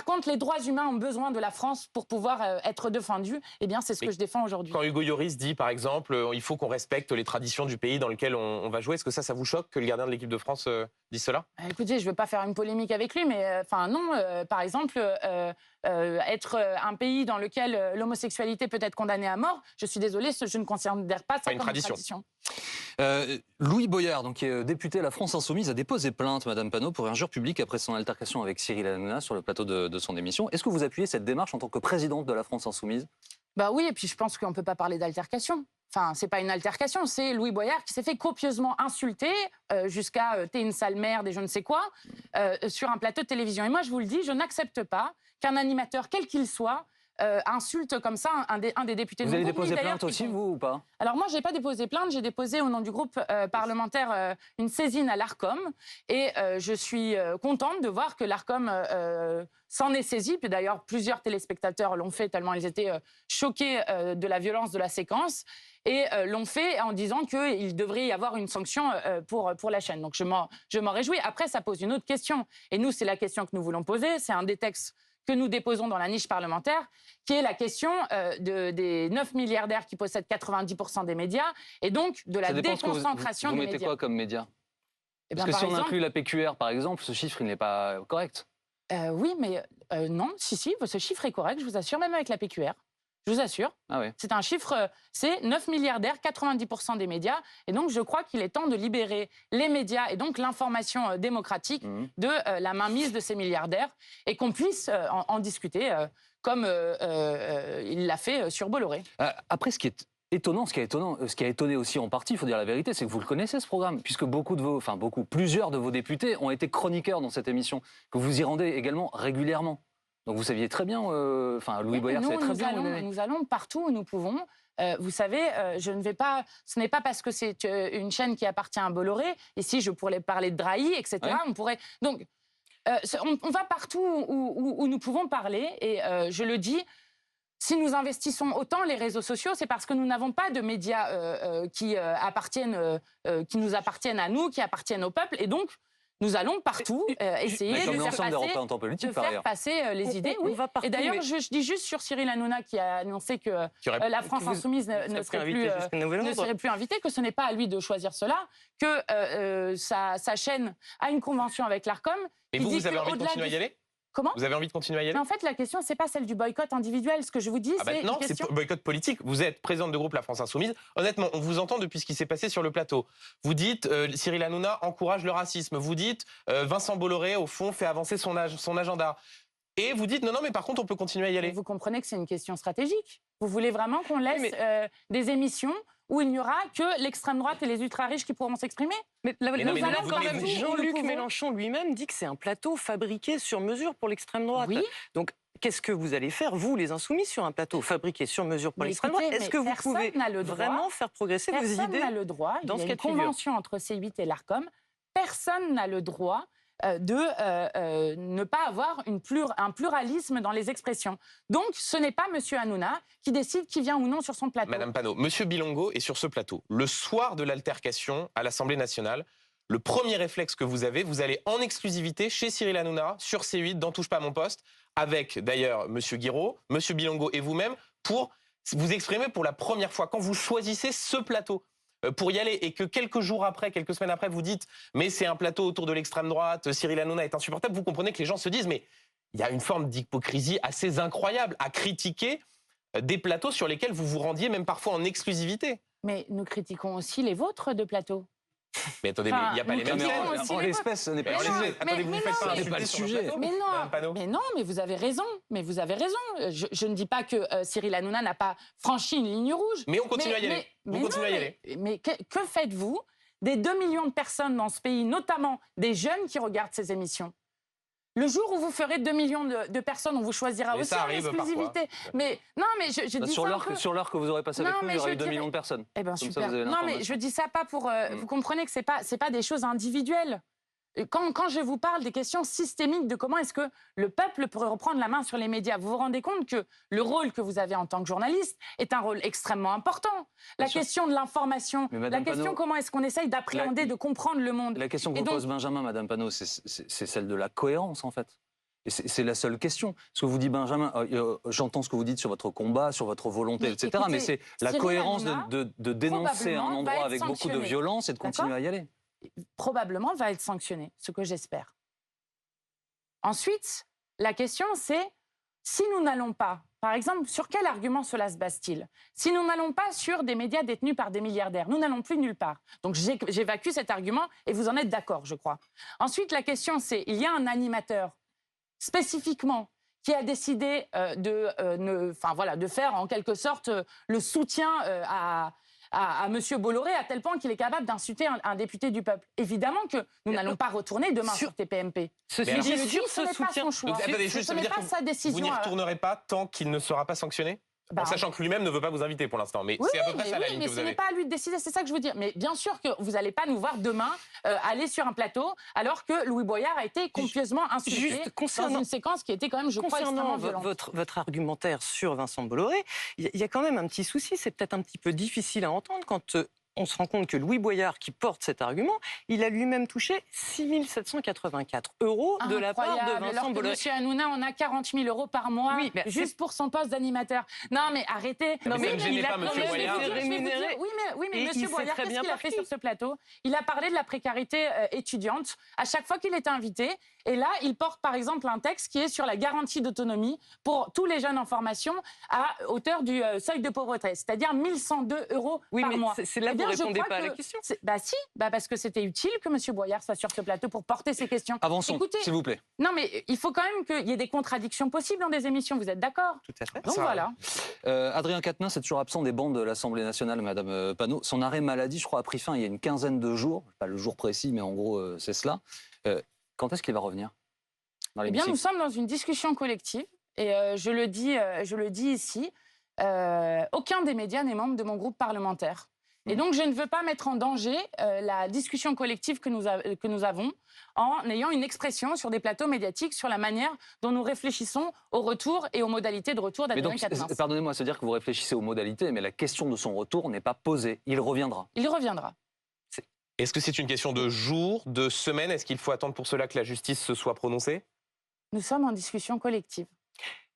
B: contre, les droits humains ont besoin de la France pour pouvoir être défendus. Eh bien, c'est ce que je défends aujourd'hui.
C: Quand Hugo Lloris dit, par exemple, il faut qu'on respecte les traditions du pays dans lequel on va jouer, est-ce que ça vous choque que le gardien de l'équipe de France dise cela?
B: Écoutez, je ne veux pas faire une polémique avec lui, mais non. Par exemple, être un pays dans lequel l'homosexualité peut être condamnée à mort, je suis désolée, je ne considère pas ça comme une tradition.
A: Louis Boyard, donc, qui est député à la France Insoumise, a déposé plainte, Madame Panot, pour injure publique après son altercation avec Cyril Hanouna sur le plateau de son émission. Est-ce que vous appuyez cette démarche en tant que présidente de la France Insoumise?
B: Oui, et puis je pense qu'on ne peut pas parler d'altercation. Enfin, c'est pas une altercation, c'est Louis Boyard qui s'est fait copieusement insulter jusqu'à t'es une sale merde et je ne sais quoi sur un plateau de télévision. Et moi, je vous le dis, je n'accepte pas qu'un animateur, quel qu'il soit, insulte comme ça un des députés de
A: Vous
B: mon
A: avez
B: groupe,
A: déposé
B: ni d'ailleurs
A: plainte aussi,
B: quiconque.
A: vous, ou pas?
B: Alors moi, je n'ai pas déposé plainte, j'ai déposé au nom du groupe parlementaire une saisine à l'ARCOM et je suis contente de voir que l'ARCOM s'en est saisi. Puis d'ailleurs, plusieurs téléspectateurs l'ont fait tellement ils étaient choqués de la violence de la séquence et l'ont fait en disant qu'il devrait y avoir une sanction pour la chaîne. Donc je m'en réjouis. Après, ça pose une autre question. Et nous, c'est la question que nous voulons poser. C'est un des textes que nous déposons dans la niche parlementaire, qui est la question des 9 milliardaires qui possèdent 90% des médias, et donc de la
A: Ça dépend ce que
B: déconcentration
A: vous
B: des
A: mettez
B: médias.
A: quoi comme médias?
B: Eh
A: Parce
B: bien,
A: que
B: par
A: si on
B: exemple,
A: inclut la PQR, par exemple, ce chiffre, il n'est pas correct.
B: oui, mais non, si, ce chiffre est correct, je vous assure, même avec la PQR. Je vous assure.
A: Ah oui.
B: C'est un chiffre, c'est 9 milliardaires, 90% des médias. Et donc, je crois qu'il est temps de libérer les médias et donc l'information démocratique de la mainmise de ces milliardaires et qu'on puisse en discuter comme il l'a fait sur Bolloré.
A: Après, ce qui est étonnant, ce qui a étonné aussi en partie, il faut dire la vérité, c'est que vous le connaissez ce programme, puisque plusieurs de vos députés ont été chroniqueurs dans cette émission, que vous y rendez également régulièrement. Donc vous saviez très bien, Louis Boyard savait très bien où il allait.
B: Nous allons partout où nous pouvons. Vous savez, ce n'est pas parce que c'est une chaîne qui appartient à Bolloré. Ici, je pourrais parler de Drahi, etc.
A: Ouais.
B: On pourrait donc, on va partout où nous pouvons parler. Et je le dis, si nous investissons autant les réseaux sociaux, c'est parce que nous n'avons pas de médias qui nous appartiennent à nous, qui appartiennent au peuple, et donc. Nous allons partout essayer
A: comme
B: de faire
A: l'ensemble des représentants politiques, par ailleurs.
B: passer les idées.
D: On
B: Oui.
D: va partout,
B: Et d'ailleurs,
D: mais-
B: je dis juste sur Cyril Hanouna qui a annoncé que la France Insoumise ne serait plus invitée, que ce n'est pas à lui de choisir cela, que sa chaîne a une convention avec l'ARCOM.
C: Et
B: qui dit
C: vous avez envie de
B: qu'au-delà
C: continuer à y aller?
B: Comment?
C: Vous avez envie de continuer à y aller?
B: Mais en fait, la question, c'est pas celle du boycott individuel. Ce que je vous dis, c'est
C: non,
B: une question...
C: c'est boycott politique. Vous êtes présidente de groupe La France Insoumise. Honnêtement, on vous entend depuis ce qui s'est passé sur le plateau. Vous dites Cyril Hanouna encourage le racisme. Vous dites Vincent Bolloré, au fond, fait avancer son agenda. Et vous dites non, mais par contre, on peut continuer à y aller.
B: Vous comprenez que c'est une question stratégique. Vous voulez vraiment qu'on laisse des émissions où il n'y aura que l'extrême droite et les ultra-riches qui pourront s'exprimer?
D: Mais là,
C: Mais non, mais
D: là,
C: vous-
D: quand
C: mais
D: même,
C: vous-
D: Jean-Luc
B: nous
D: Mélenchon lui-même dit que c'est un plateau fabriqué sur mesure pour l'extrême droite.
B: Oui.
D: Donc, qu'est-ce que vous allez faire, vous, les insoumis, sur un plateau fabriqué sur mesure pour
B: Mais
D: l'extrême
B: écoutez,
D: droite? Est-ce
B: mais
D: que vous
B: personne
D: pouvez
B: n'a le droit-
D: vraiment faire progresser vos
B: Personne
D: idées
B: n'a le droit.
D: dans
B: Il y
D: ce
B: a
D: cas
B: une
D: de figure?
B: convention entre C8 et l'ARCOM. Personne n'a le droit de ne pas avoir un pluralisme dans les expressions. Donc, ce n'est pas M. Hanouna qui décide qui vient ou non sur son plateau.
C: Madame Panot, Monsieur Bilongo est sur ce plateau. Le soir de l'altercation à l'Assemblée nationale, le premier réflexe que vous avez, vous allez en exclusivité chez Cyril Hanouna, sur C8, dans Touche pas à mon poste, avec d'ailleurs Monsieur Guiraud, Monsieur Bilongo et vous-même, pour vous exprimer pour la première fois, quand vous choisissez ce plateau pour y aller, et que quelques jours après, quelques semaines après, vous dites « mais c'est un plateau autour de l'extrême droite, Cyril Hanouna est insupportable », vous comprenez que les gens se disent « mais il y a une forme d'hypocrisie assez incroyable à critiquer des plateaux sur lesquels vous vous rendiez même parfois en exclusivité ».
B: Mais nous critiquons aussi les vôtres de plateau.
C: Mais attendez,
B: Enfin,
C: il n'y a pas les mêmes
B: nous
C: chaînes.
B: critiquons aussi
A: En
B: les
A: l'espèce, ce n'est pas
B: Mais
A: le
B: non,
A: sujet.
C: Attendez, vous
B: mais
C: ne faites
B: non,
C: pas
B: mais-
C: insulter
A: pas le
C: sur le
A: sujet.
C: plateau,
B: Mais
C: Madame Panot.
B: non, mais vous avez raison. Mais vous avez raison. Je ne dis pas que Cyril Hanouna n'a pas franchi une ligne rouge.
C: Mais on continue à y aller. Vous continuez à y aller.
B: Mais que faites-vous des 2 millions de personnes dans ce pays, notamment des jeunes qui regardent ces émissions? Le jour où vous ferez 2 millions de personnes, on vous choisira
C: Mais
B: aussi
C: ça
B: en
C: arrive
B: exclusivité. Mais non, mais je dis
A: Sur
B: ça un peu-
A: l'heure que vous aurez passé avec
B: Non,
A: nous,
B: mais
A: il y aurait
B: je
A: eu 2
B: dirais-
A: millions de personnes.
B: Eh ben
A: Comme ça,
B: super.
A: vous avez
B: Non, mais
A: l'information.
B: je dis ça pas pour. Vous comprenez que c'est pas des choses individuelles. Et quand je vous parle des questions systémiques de comment est-ce que le peuple pourrait reprendre la main sur les médias, vous vous rendez compte que le rôle que vous avez en tant que journaliste est un rôle extrêmement important. La
A: sûr.
B: question de l'information,
A: Mais
B: la
A: Madame
B: question
A: Panot,
B: comment est-ce qu'on essaye d'appréhender, de comprendre le monde.
A: La question que
B: Et
A: vous
B: donc-
A: pose Benjamin, Madame Panot, c'est celle de la cohérence, en fait. Et c'est la seule question. Ce que vous dit Benjamin, j'entends ce que vous dites sur votre combat, sur votre volonté,
B: Mais
A: etc.
B: écoutez,
A: mais c'est la
B: Cyril
A: cohérence
B: Hanouna,
A: de dénoncer un
B: probablement, va
A: endroit
B: être
A: avec beaucoup de
B: sanctionné.
A: violence et de continuer
B: D'accord
A: à y aller.
B: Probablement va être sanctionné, ce que j'espère. Ensuite, la question c'est, si nous n'allons pas, par exemple, sur quel argument cela se base-t-il? Si nous n'allons pas sur des médias détenus par des milliardaires, nous n'allons plus nulle part. Donc j'évacue cet argument et vous en êtes d'accord, je crois. Ensuite, la question c'est, il y a un animateur spécifiquement qui a décidé de faire en quelque sorte le soutien à M. Bolloré à tel point qu'il est capable d'insulter un député du peuple. Évidemment que nous n'allons pas retourner demain sur TPMP.
D: Ceci dit, sur ce soutien,
B: ce n'est pas sa
C: Vous
B: décision.
C: n'y retournerez pas tant qu'il ne sera pas sanctionné, en sachant que lui-même ne veut pas vous inviter pour l'instant. Mais c'est à peu près ça la ligne que vous avez.
B: Mais ce n'est pas à lui de décider, c'est ça que je veux dire. Mais bien sûr que vous n'allez pas nous voir demain aller sur un plateau alors que Louis Boyard a été copieusement insulté dans une séquence qui était quand même, je crois, extrêmement violente.
D: Votre argumentaire sur Vincent Bolloré, il y a quand même un petit souci. C'est peut-être un petit peu difficile à entendre quand on se rend compte que Louis Boyard, qui porte cet argument, il a lui-même touché 6 784 € de la part de Vincent Bolloré.
B: M. Hanouna en a 40 000 € par mois, juste pour son poste d'animateur. Non, mais arrêtez.
C: Non, mais ça ne gênait pas, M. Boyard.
B: Oui, mais M. Boyard, qu'est-ce qu'il a fait sur ce plateau? Il a parlé de la précarité étudiante à chaque fois qu'il était invité. Et là, il porte par exemple un texte qui est sur la garantie d'autonomie pour tous les jeunes en formation à hauteur du seuil de pauvreté, c'est-à-dire 1 102 € par mois.
D: C'est là, vous ne répondez pas à la question.
B: Parce que c'était utile que M. Boyard soit sur ce plateau pour porter ces questions.
A: Avançons, s'il vous plaît.
B: Non, mais il faut quand même qu'il y ait des contradictions possibles dans des émissions, vous êtes d'accord?
D: Tout à fait.
B: Donc voilà.
A: Adrien Quatennens est toujours absent des bancs de l'Assemblée nationale, Madame Panot. Son arrêt maladie, je crois, a pris fin il y a une quinzaine de jours. Pas le jour précis, mais en gros, c'est cela. Quand est-ce qu'il va revenir dans
B: l'hémicycle? Nous sommes dans une discussion collective et je le dis ici, aucun des médias n'est membre de mon groupe parlementaire. Et donc, je ne veux pas mettre en danger la discussion collective que nous avons en ayant une expression sur des plateaux médiatiques sur la manière dont nous réfléchissons au retour et aux modalités de retour d'Adrien Quatennens.
A: Pardonnez-moi, c'est-à-dire que vous réfléchissez aux modalités, mais la question de son retour n'est pas posée. Il reviendra.
B: Il reviendra.
C: Est-ce que c'est une question de jours, de semaines? Est-ce qu'il faut attendre pour cela que la justice se soit prononcée?
B: Nous sommes en discussion collective.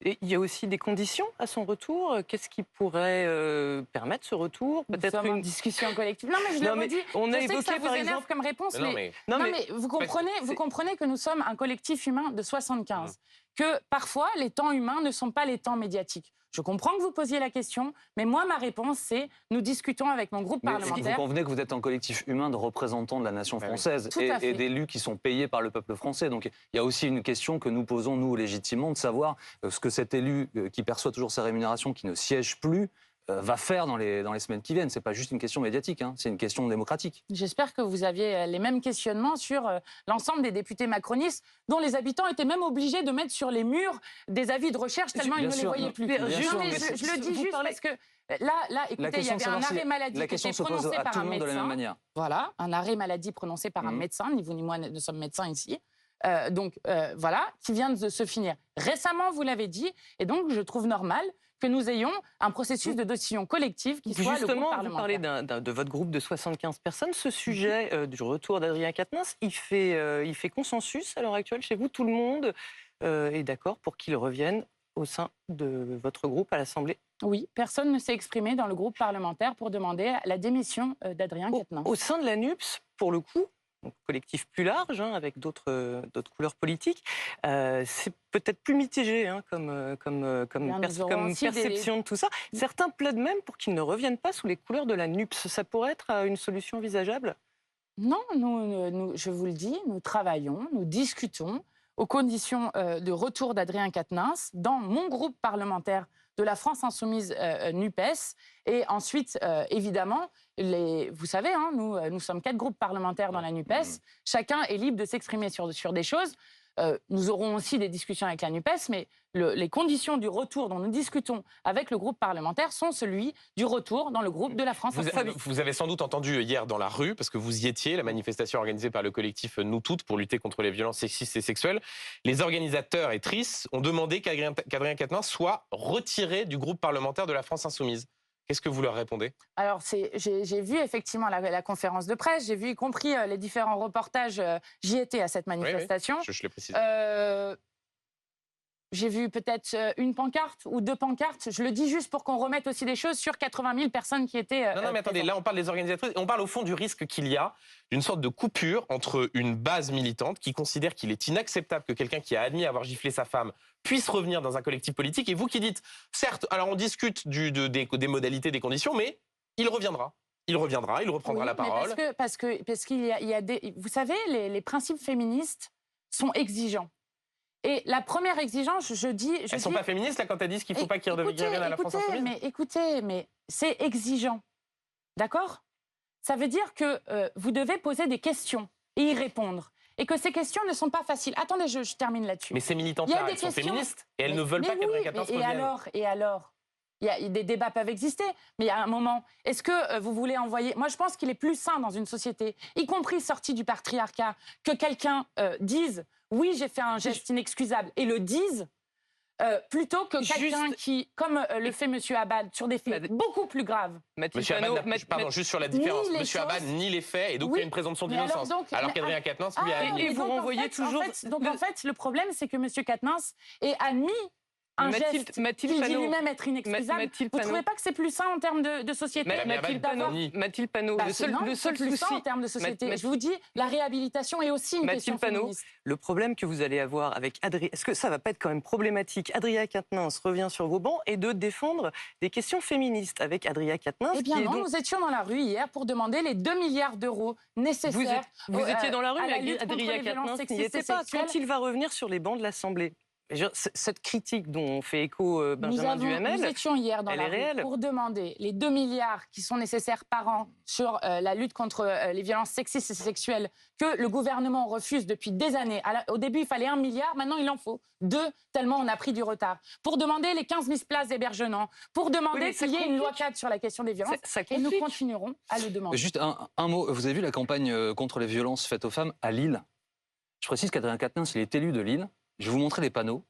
D: Et il y a aussi des conditions à son retour. Qu'est-ce qui pourrait permettre ce retour?
B: Peut-être une discussion collective. Non, mais je le redis.
D: On a
B: évoqué,
D: que ça
B: vous énerve comme réponse, mais vous comprenez que nous sommes un collectif humain de 75. Que parfois, les temps humains ne sont pas les temps médiatiques. Je comprends que vous posiez la question, mais moi, ma réponse, c'est nous discutons avec mon groupe parlementaire.
A: Vous convenez que vous êtes un collectif humain de représentants de la nation française et d'élus qui sont payés par le peuple français. Donc il y a aussi une question que nous posons, nous, légitimement, de savoir ce que cet élu qui perçoit toujours sa rémunération, qui ne siège plus, va faire dans les semaines qui viennent. Ce n'est pas juste une question médiatique, hein, c'est une question démocratique.
B: J'espère que vous aviez les mêmes questionnements sur l'ensemble des députés macronistes, dont les habitants étaient même obligés de mettre sur les murs des avis de recherche tellement ils ne les voyaient plus. Je le dis juste parce que là, écoutez, il y avait un arrêt maladie qui était prononcé par un médecin. Voilà, un arrêt maladie prononcé par un médecin, ni vous ni moi ne sommes médecins ici. Voilà, qui vient de se finir récemment, vous l'avez dit, et donc je trouve normal que nous ayons un processus de décision collective qui soit le groupe parlementaire.
D: Vous parlez de votre groupe de 75 personnes. Ce sujet du retour d'Adrien Quatennens, il fait consensus à l'heure actuelle chez vous? Tout le monde est d'accord pour qu'il revienne au sein de votre groupe à l'Assemblée?
B: Oui, personne ne s'est exprimé dans le groupe parlementaire pour demander la démission d'Adrien Quatennens.
D: Au sein de la NUPS, pour le coup, collectif plus large, avec d'autres couleurs politiques, c'est peut-être plus mitigé comme perception de tout ça. Certains plaident même pour qu'ils ne reviennent pas sous les couleurs de la NUPS. Ça pourrait être une solution envisageable?
B: Non, je vous le dis, nous travaillons, nous discutons aux conditions de retour d'Adrien Quatennens dans mon groupe parlementaire de la France Insoumise NUPES. Et ensuite, évidemment, vous savez, hein, nous sommes 4 groupes parlementaires dans la NUPES. Chacun est libre de s'exprimer sur des choses. Nous aurons aussi des discussions avec la NUPES, mais les conditions du retour dont nous discutons avec le groupe parlementaire sont celui du retour dans le groupe de la France Insoumise.
C: Vous avez sans doute entendu hier dans la rue, parce que vous y étiez, la manifestation organisée par le collectif Nous Toutes pour lutter contre les violences sexistes et sexuelles. Les organisateurs et trices ont demandé qu'Adrien Quatennens soit retiré du groupe parlementaire de la France Insoumise. Qu'est-ce que vous leur répondez? Alors,
B: j'ai vu effectivement la conférence de presse, j'ai vu y compris les différents reportages. J'y étais à cette manifestation.
C: Je l'ai précisé.
B: J'ai vu peut-être une pancarte ou 2 pancartes. Je le dis juste pour qu'on remette aussi des choses sur 80 000 personnes qui étaient
C: Non, mais attendez, là on parle des organisatrices, on parle au fond du risque qu'il y a d'une sorte de coupure entre une base militante qui considère qu'il est inacceptable que quelqu'un qui a admis avoir giflé sa femme puisse revenir dans un collectif politique, et vous qui dites, certes, alors on discute des modalités, des conditions, mais il reviendra. Il reviendra, il reprendra la parole.
B: Parce qu'il y a des... Vous savez, les principes féministes sont exigeants. Et la première exigence,
C: Elles ne sont pas féministes, là, quand elles disent qu'il ne faut pas qu'il revienne à la France Insoumise?
B: Écoutez, mais c'est exigeant. D'accord? Ça veut dire que vous devez poser des questions et y répondre. Et que ces questions ne sont pas faciles. Attendez, je termine là-dessus.
C: Mais ces
B: Il y a
C: militantes-là,
B: des
C: elles sont
B: questions-
C: féministes et elles
B: Mais-
C: ne veulent
B: mais
C: pas
B: oui,
C: qu'Adrien Quatennens
B: et
C: revienne.
B: alors des débats peuvent exister, mais il y a un moment. Est-ce que vous voulez envoyer... Moi, je pense qu'il est plus sain dans une société, y compris sortie du patriarcat, que quelqu'un dise « oui, j'ai fait un geste inexcusable » et le dise, plutôt que quelqu'un qui, comme le fait M. Abad, sur des faits beaucoup plus graves.
C: Monsieur Abad, pardon, juste sur la différence.
B: les
C: Monsieur Abad
B: choses-
C: nie les faits et donc il y a une présomption
B: mais alors
C: d'innocence.
B: donc-
C: Alors
B: mais-
C: qu'Adrien Quatennens, lui, a
B: Ah,
C: nié.
D: Et
B: mais
D: vous
B: donc,
D: renvoyez toujours
B: en fait, le problème, c'est que M. Quatennens ait admis un geste qu'il dit lui-même être inexcusable.
D: Mathilde
B: Vous ne
D: Panot.
B: trouvez pas que c'est plus sain en termes de société
C: Mathilde
B: d'avoir-
C: Panot.
D: Mathilde Panot,
B: Bah,
D: le seul
B: c'est plus sain
D: souci...
B: en termes de société.
D: Mathilde-
B: Je vous dis, la réhabilitation est aussi une
D: Mathilde
B: question
D: Panot,
B: féministe.
D: le problème que vous allez avoir avec Adrien... Est-ce que ça va pas être quand même problématique? Adrien Quatennens revient sur vos bancs et de défendre des questions féministes avec Adrien Quatennens.
B: Eh bien
D: qui est
B: non,
D: donc...
B: nous étions dans la rue hier pour demander les 2 milliards d'euros nécessaires.
D: Vous étiez dans la rue,
B: à la
D: mais
B: lutte contre
D: Adrien
B: les violences
D: Quatennens n'y
B: sexistes et
D: était pas.
B: sexuelles.
D: Quand il va revenir sur les bancs de l'Assemblée, cette critique dont fait écho Benjamin
B: Nous
D: Duhamel,
B: étions hier dans
D: elle
B: la
D: est
B: rue
D: réelle.
B: pour demander les 2 milliards qui sont nécessaires par an sur la lutte contre les violences sexistes et sexuelles que le gouvernement refuse depuis des années. Au début, il fallait 1 milliard, maintenant il en faut 2, tellement on a pris du retard. Pour demander les 15 000 places d'hébergement, pour demander
D: mais ça
B: qu'il y ait une loi
D: complique.
B: cadre sur la question des violences.
D: Ça
B: Et nous
D: complique.
B: continuerons à le demander.
A: Juste un mot, vous avez vu la campagne contre les violences faites aux femmes à Lille? Je précise qu'Adrien Quatennens, il est élu de Lille. Je vais vous montrer les panneaux.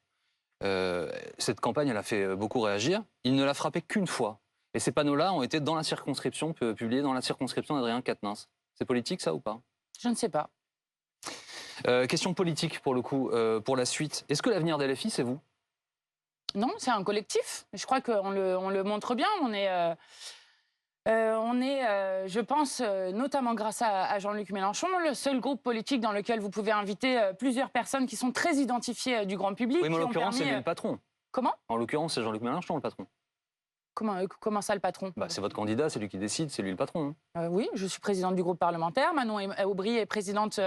A: Cette campagne, elle a fait beaucoup réagir. Il ne l'a frappé qu'une fois. Et ces panneaux-là ont été dans la circonscription, publiés dans la circonscription d'Adrien Quatennens. C'est politique, ça, ou pas?
B: Je ne sais pas.
A: Question politique, pour le coup, pour la suite. Est-ce que l'avenir des LFI, c'est vous?
B: Non, c'est un collectif. Je crois qu'on le montre bien. On est, je pense, notamment grâce à Jean-Luc Mélenchon, le seul groupe politique dans lequel vous pouvez inviter plusieurs personnes qui sont très identifiées du grand public.
A: Oui, mais en
B: qui ont
A: l'occurrence, c'est
B: permis,
A: lui le patron.
B: Comment
A: En l'occurrence, c'est Jean-Luc Mélenchon, le patron.
B: comment ça, le patron
A: Bah, c'est votre candidat, c'est lui qui décide, c'est lui le patron.
B: Oui, je suis présidente du groupe parlementaire. Manon Aubry est présidente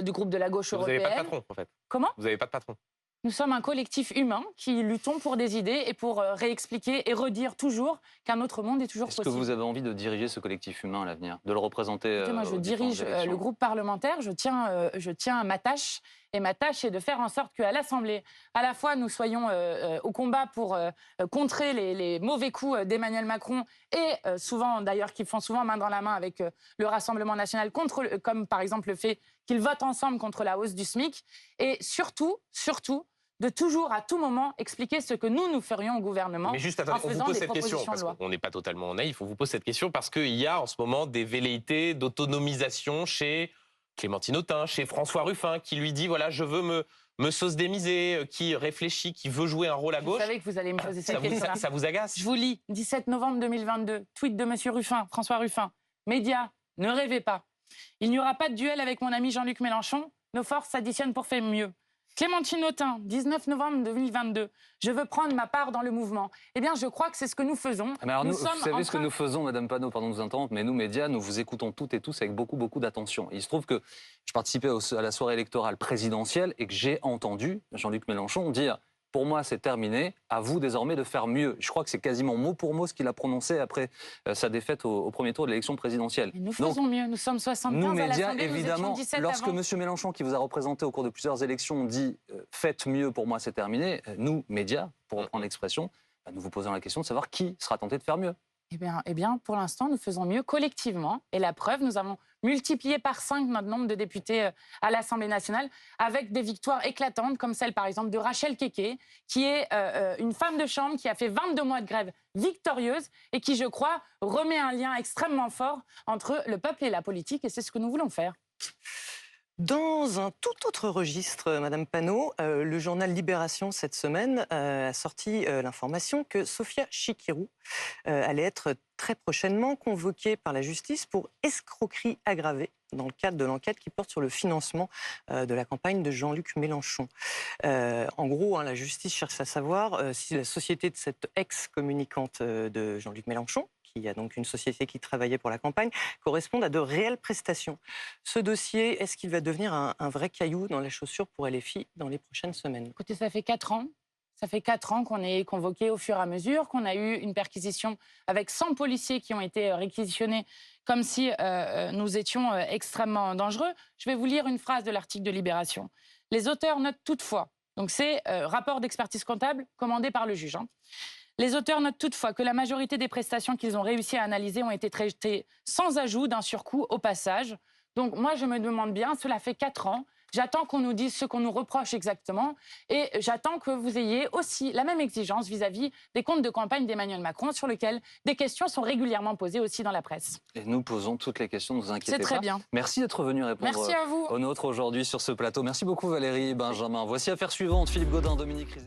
B: du groupe de la gauche
C: Vous n'avez
B: européenne.
C: pas de patron, en fait.
B: Comment
C: Vous n'avez pas de patron.
B: Nous sommes un collectif humain qui luttons pour des idées et pour réexpliquer et redire toujours qu'un autre monde est toujours
A: Est-ce que
B: possible.
A: vous avez envie de diriger ce collectif humain à l'avenir? De le représenter
B: Écoutez, moi, je
A: aux différentes
B: dirige
A: élections
B: le groupe parlementaire, je tiens à ma tâche, et ma tâche est de faire en sorte qu'à l'Assemblée, à la fois nous soyons au combat pour contrer les mauvais coups d'Emmanuel Macron, et souvent d'ailleurs qu'ils font souvent main dans la main avec le Rassemblement national, comme par exemple le fait qu'ils votent ensemble contre la hausse du SMIC, et surtout, de toujours, à tout moment, expliquer ce que nous ferions au gouvernement.
C: Mais juste,
B: en
C: attendez, on vous
B: faisant
C: pose
B: des
C: cette question,
B: propositions de
C: parce
B: loi.
C: qu'on n'est pas totalement naïf, on vous pose cette question parce qu'il y a en ce moment des velléités d'autonomisation chez Clémentine Autain, chez François Ruffin, qui lui dit, voilà, je veux me sauce-démiser, qui réfléchit, qui veut jouer un rôle à
B: Vous
C: gauche.
B: savez que vous allez me poser cette question.
C: Ça vous agace?
B: Je vous lis, 17 novembre 2022, tweet de M. Ruffin, François Ruffin. Médias, ne rêvez pas. Il n'y aura pas de duel avec mon ami Jean-Luc Mélenchon. Nos forces s'additionnent pour faire mieux. Clémentine Autain, 19 novembre 2022. Je veux prendre ma part dans le mouvement. Eh bien, je crois que c'est ce que nous faisons.
A: Mais alors
B: Nous
A: vous
B: sommes
A: savez
B: en
A: ce que
B: train-
A: nous faisons, Madame Panot, pardon de vous interrompre, mais nous, médias, nous vous écoutons toutes et tous avec beaucoup, beaucoup d'attention. Il se trouve que je participais à la soirée électorale présidentielle et que j'ai entendu Jean-Luc Mélenchon dire « Pour moi, c'est terminé, à vous désormais de faire mieux ». Je crois que c'est quasiment mot pour mot ce qu'il a prononcé après sa défaite au premier tour de l'élection présidentielle.
B: Et nous
A: Donc,
B: faisons mieux. Nous sommes 75
A: nous,
B: à
A: médias,
B: l'Assemblée. Nous étions
A: évidemment,
B: 17
A: lorsque
B: avant.
A: M. Mélenchon, qui vous a représenté au cours de plusieurs élections, dit faites mieux, pour moi, c'est terminé », nous, médias, pour reprendre l'expression, nous vous posons la question de savoir qui sera tenté de faire mieux.
B: Eh bien, pour l'instant, nous faisons mieux collectivement. Et la preuve, nous avons multiplié par 5 notre nombre de députés à l'Assemblée nationale, avec des victoires éclatantes, comme celle, par exemple, de Rachel Keke, qui est une femme de chambre qui a fait 22 mois de grève victorieuse et qui, je crois, remet un lien extrêmement fort entre le peuple et la politique. Et c'est ce que nous voulons faire.
D: Dans un tout autre registre, Madame Panot, le journal Libération cette semaine a sorti l'information que Sofia Chikirou allait être très prochainement convoquée par la justice pour escroquerie aggravée dans le cadre de l'enquête qui porte sur le financement de la campagne de Jean-Luc Mélenchon. En gros, la justice cherche à savoir si la société de cette ex-communicante de Jean-Luc Mélenchon, qui a donc une société qui travaillait pour la campagne, correspondent à de réelles prestations. Ce dossier, est-ce qu'il va devenir un vrai caillou dans la chaussure pour LFI dans les prochaines semaines?
B: Écoutez, ça fait 4 ans. Ça fait 4 ans qu'on est convoqué au fur et à mesure, qu'on a eu une perquisition avec 100 policiers qui ont été réquisitionnés comme si nous étions extrêmement dangereux. Je vais vous lire une phrase de l'article de Libération. Les auteurs notent toutefois, donc c'est rapport d'expertise comptable commandé par le juge, hein. Les auteurs notent toutefois que la majorité des prestations qu'ils ont réussi à analyser ont été traitées sans ajout d'un surcoût au passage. Donc moi, je me demande bien, cela fait 4 ans. J'attends qu'on nous dise ce qu'on nous reproche exactement et j'attends que vous ayez aussi la même exigence vis-à-vis des comptes de campagne d'Emmanuel Macron sur lesquels des questions sont régulièrement posées aussi dans la presse.
A: Et nous posons toutes les questions, ne vous inquiétez pas.
B: C'est très bien.
A: Merci d'être venu répondre
B: Merci à vous.
A: aux nôtres aujourd'hui sur ce plateau. Merci beaucoup Valérie et Benjamin. Voici Affaire suivante, Philippe Gaudin, Dominique Rizet.